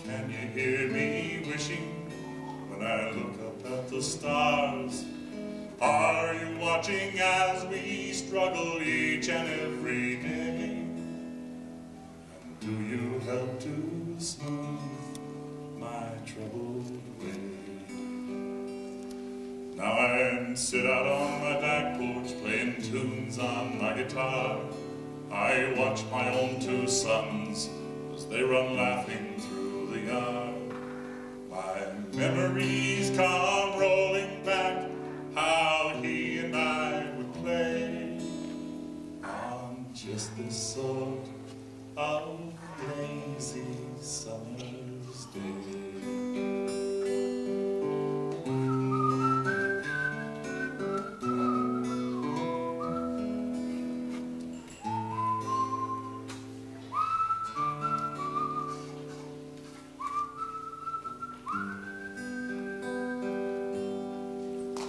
Can you hear me wishing when I look up at the stars? Are you watching as we struggle each and every day? And do you help to smooth my troubled way? Now I sit out on my back porch playing tunes on my guitar. I watch my own two sons as they run laughing through the yard. My memories come rolling back, how he and I would play on just this sort of lazy summer's day.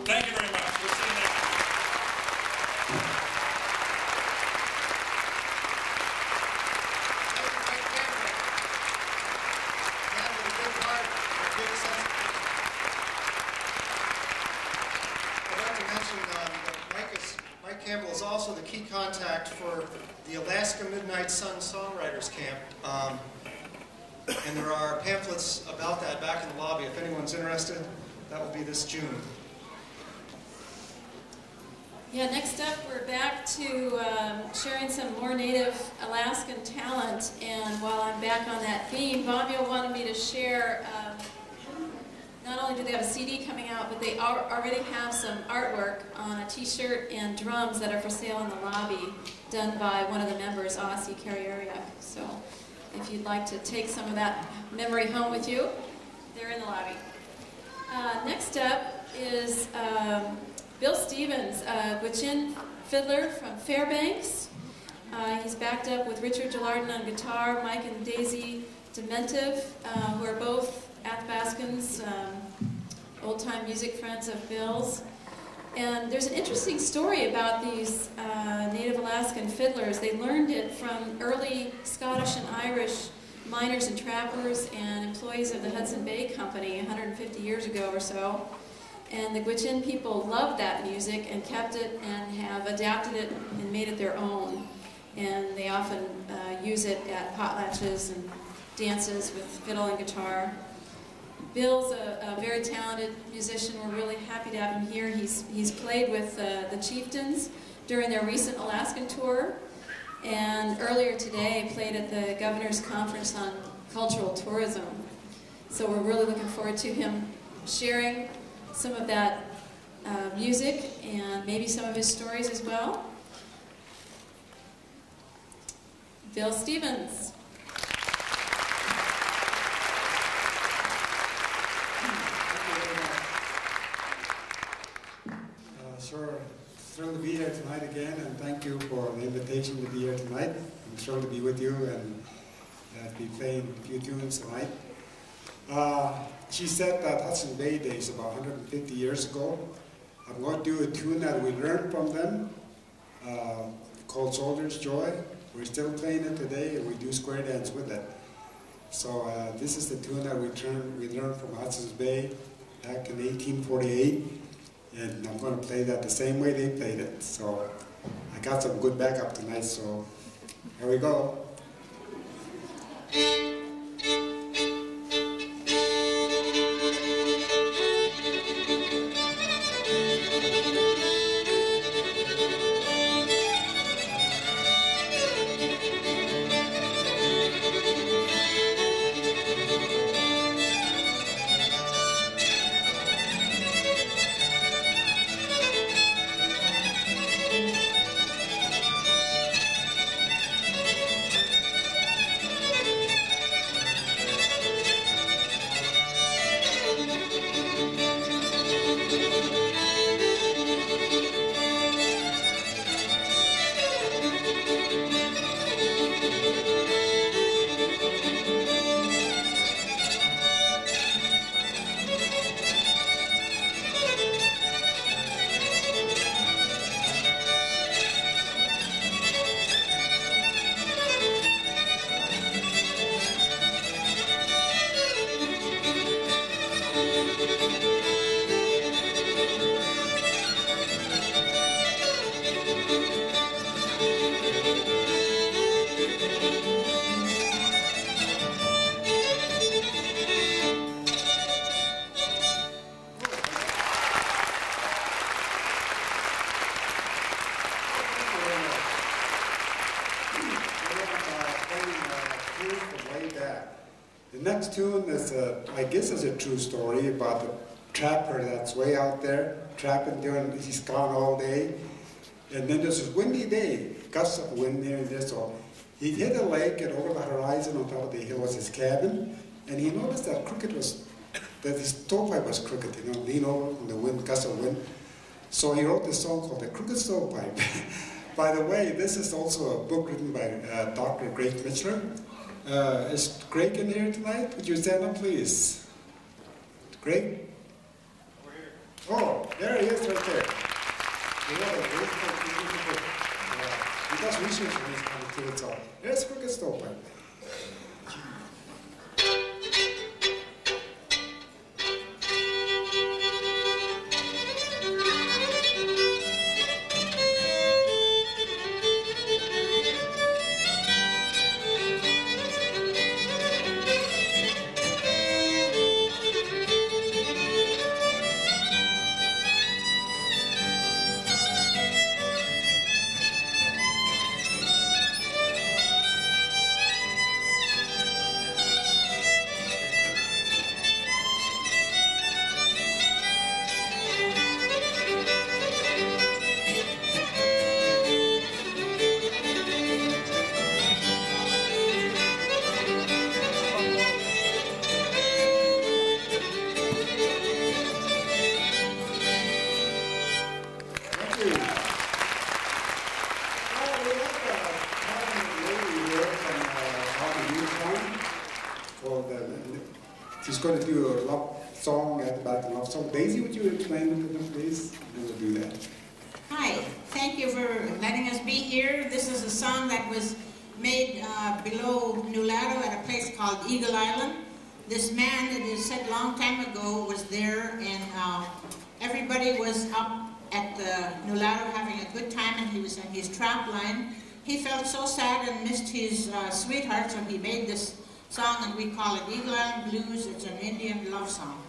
Thank you very much. We'll see you next time. I'd like to mention that Mike Campbell is also the key contact for the Alaska Midnight Sun Songwriters Camp. And there are pamphlets about that back in the lobby. If anyone's interested, that will be this June. Yeah, next up we're back to sharing some more native Alaskan talent, and while I'm back on that theme, PAMYUA wanted me to share, not only do they have a CD coming out, but they already have some artwork on a t-shirt and drums that are for sale in the lobby, done by one of the members, Aussie Carrieriak. So if you'd like to take some of that memory home with you, they're in the lobby. Next up is Bill Stevens, Gwitchin fiddler from Fairbanks. He's backed up with Richard Gillardin on guitar, Mike and Daisy Dementive, who are both Athabascans, old-time music friends of Bill's. And there's an interesting story about these Native Alaskan fiddlers. They learned it from early Scottish and Irish miners and trappers and employees of the Hudson Bay Company 150 years ago or so. And the Gwitchin people loved that music and kept it and have adapted it and made it their own. And they often use it at potlatches and dances with fiddle and guitar. Bill's a very talented musician. We're really happy to have him here. He's played with the Chieftains during their recent Alaskan tour. And earlier today played at the Governor's Conference on Cultural Tourism. So we're really looking forward to him sharing some of that music and maybe some of his stories as well. Bill Stevens. Sure, thrilled to be here tonight again, and thank you for the invitation to be here tonight. I'm thrilled to be with you and be playing a few tunes tonight. She said that Hudson Bay days about 150 years ago. I'm going to do a tune that we learned from them, called Soldier's Joy. We're still playing it today, and we do square dance with it. So this is the tune that we learned from Hudson's Bay back in 1848, and I'm going to play that the same way they played it. So I got some good backup tonight, so here we go. this is a true story about the trapper that's way out there, trapping during, he's gone all day. And then there's this windy day, gusts of wind there and there, so he hit a lake, and over the horizon on top of the hill was his cabin, and he noticed that that his stovepipe was crooked, you know, lean over from the wind, gust of wind. So he wrote this song called The Crooked Stovepipe. By the way, this is also a book written by Dr. Greg Mitchler. Is Greg in here tonight? Would you stand up, please? Greg? Over here. Oh, there he is right there. He does research on these kind of things, so here's Crooked Stovepipe. She's going to do a love song at the back, a love song. Daisy, would you explain it to them, please? And we'll do that. Hi, thank you for letting us be here. This is a song that was made below Nulato at a place called Eagle Island. This man that is said a long time ago was there, and everybody was up at the Nulato having a good time, and he was on his trap line. He felt so sad and missed his sweetheart, so he made this song, and we call it Eagle Island Blues. It's an Indian love song.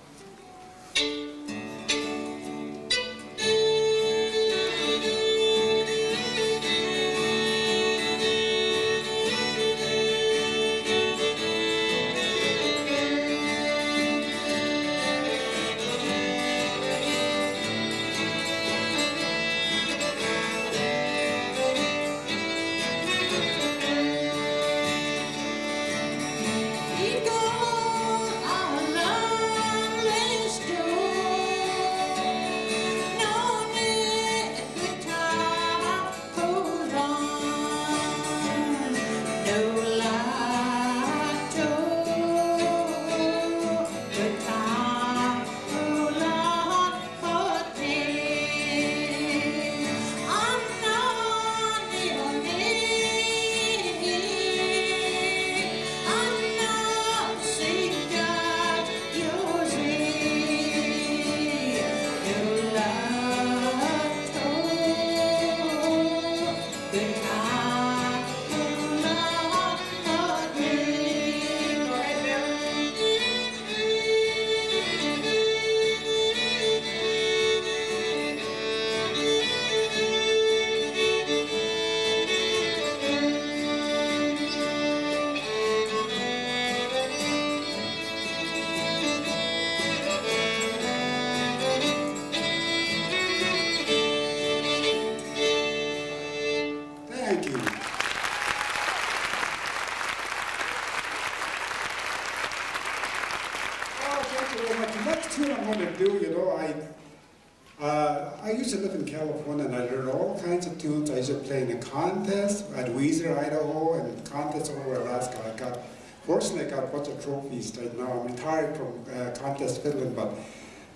I used to live in California, and I learned all kinds of tunes. I used to play in a contest at Weiser, Idaho, and contests all over Alaska. Fortunately, I got a bunch of trophies right now. I'm retired from contest fiddling, but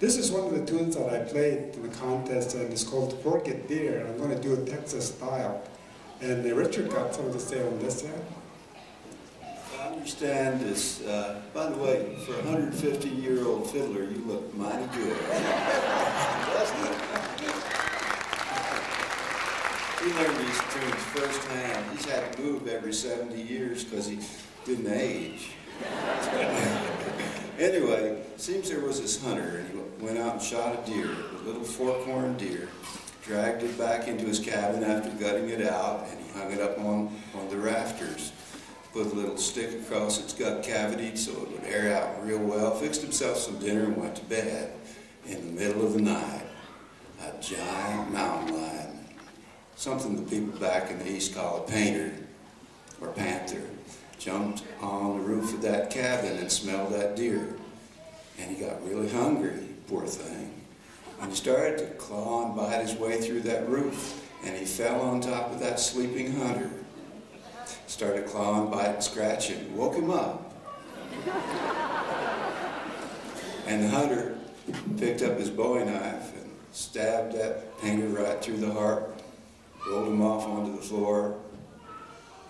this is one of the tunes that I played in the contest, and it's called Forget Dear. I'm going to do it Texas style. And Richard got something to say on this, yeah? I understand this. By the way, for a 150-year-old fiddler, you look mighty good. Doesn't it? He learned these tunes firsthand. He's had to move every 70 years because he didn't age. Anyway, it seems there was this hunter, and he went out and shot a deer, a little fork-horned deer, dragged it back into his cabin after gutting it out, and he hung it up on the rafters. put a little stick across its gut cavity so it would air out real well, fixed himself some dinner and went to bed. In the middle of the night, a giant mountain lion, something the people back in the East call a painter or panther, jumped on the roof of that cabin and smelled that deer. And he got really hungry, poor thing. And he started to claw and bite his way through that roof. And he fell on top of that sleeping hunter. Started clawing, biting, scratching, woke him up. And the hunter picked up his Bowie knife and stabbed that painter right through the heart, rolled him off onto the floor,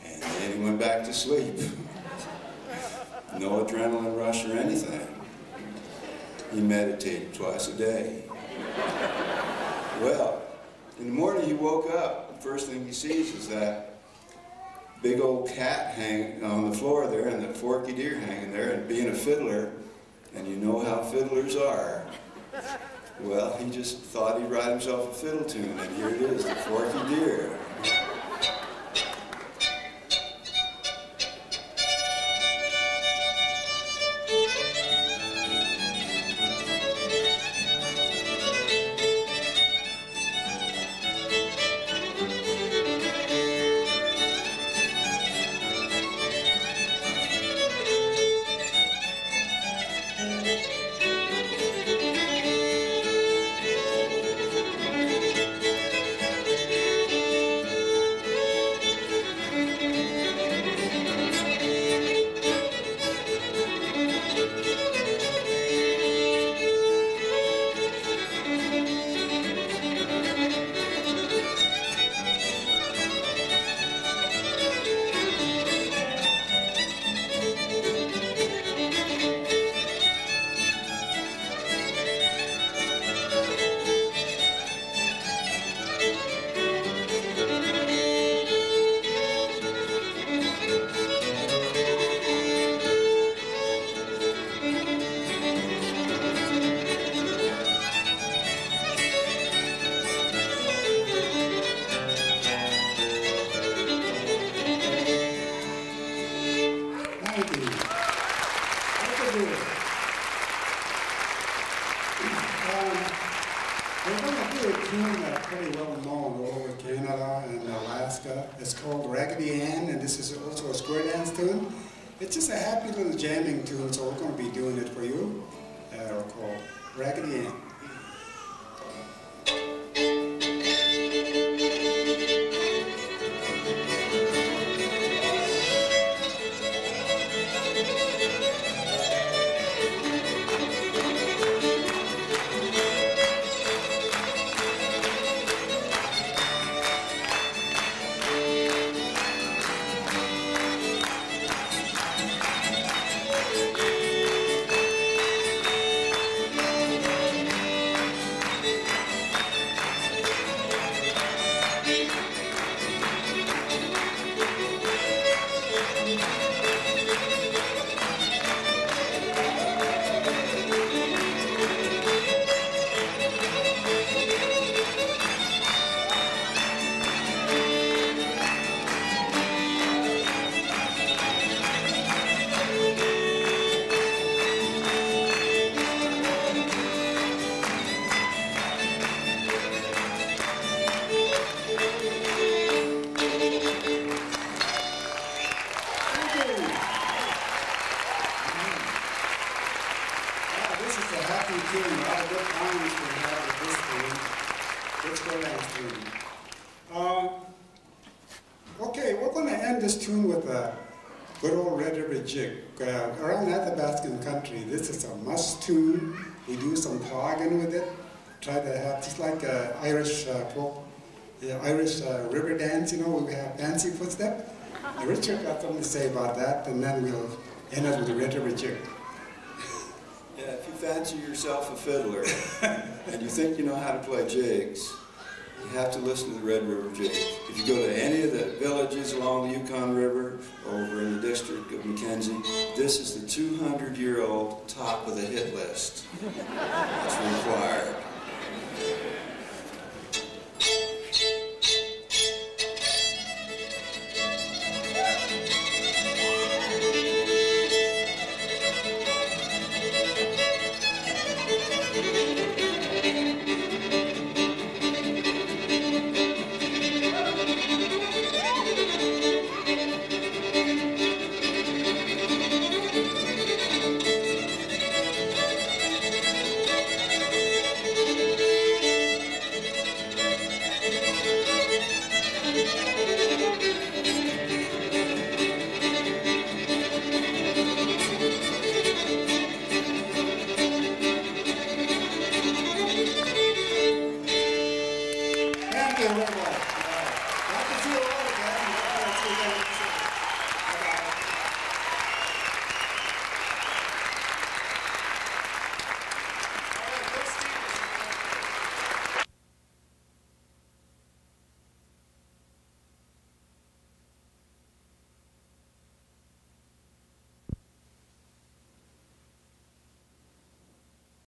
and then he went back to sleep. No adrenaline rush or anything. He meditated twice a day. Well, in the morning he woke up, the first thing he sees is that big old cat hanging on the floor there and that forky deer hanging there, and being a fiddler, and you know how fiddlers are, well, he just thought he'd write himself a fiddle tune, and here it is, the forky deer. We're going to do a tune that's pretty well known all over Canada and Alaska. It's called Raggedy Ann, and this is also a square dance tune. It's just a happy little jamming tune, so we're going to be doing it for you. Called Raggedy Ann. Okay, we're going to end this tune with a good old Red River jig. Around Athabascan country, this is a must tune. We do some clogging with it. Try to have just like Irish folk, Irish river dance. You know, we have fancy footstep. Richard got something to say about that, and then we'll end up with the Red River jig. Yeah, if you fancy yourself a fiddler and you think you know how to play jigs, you have to listen to the Red River Jig. If you go to any of the villages along the Yukon River, over in the district of Mackenzie, this is the 200-year-old top of the hit list. It's required.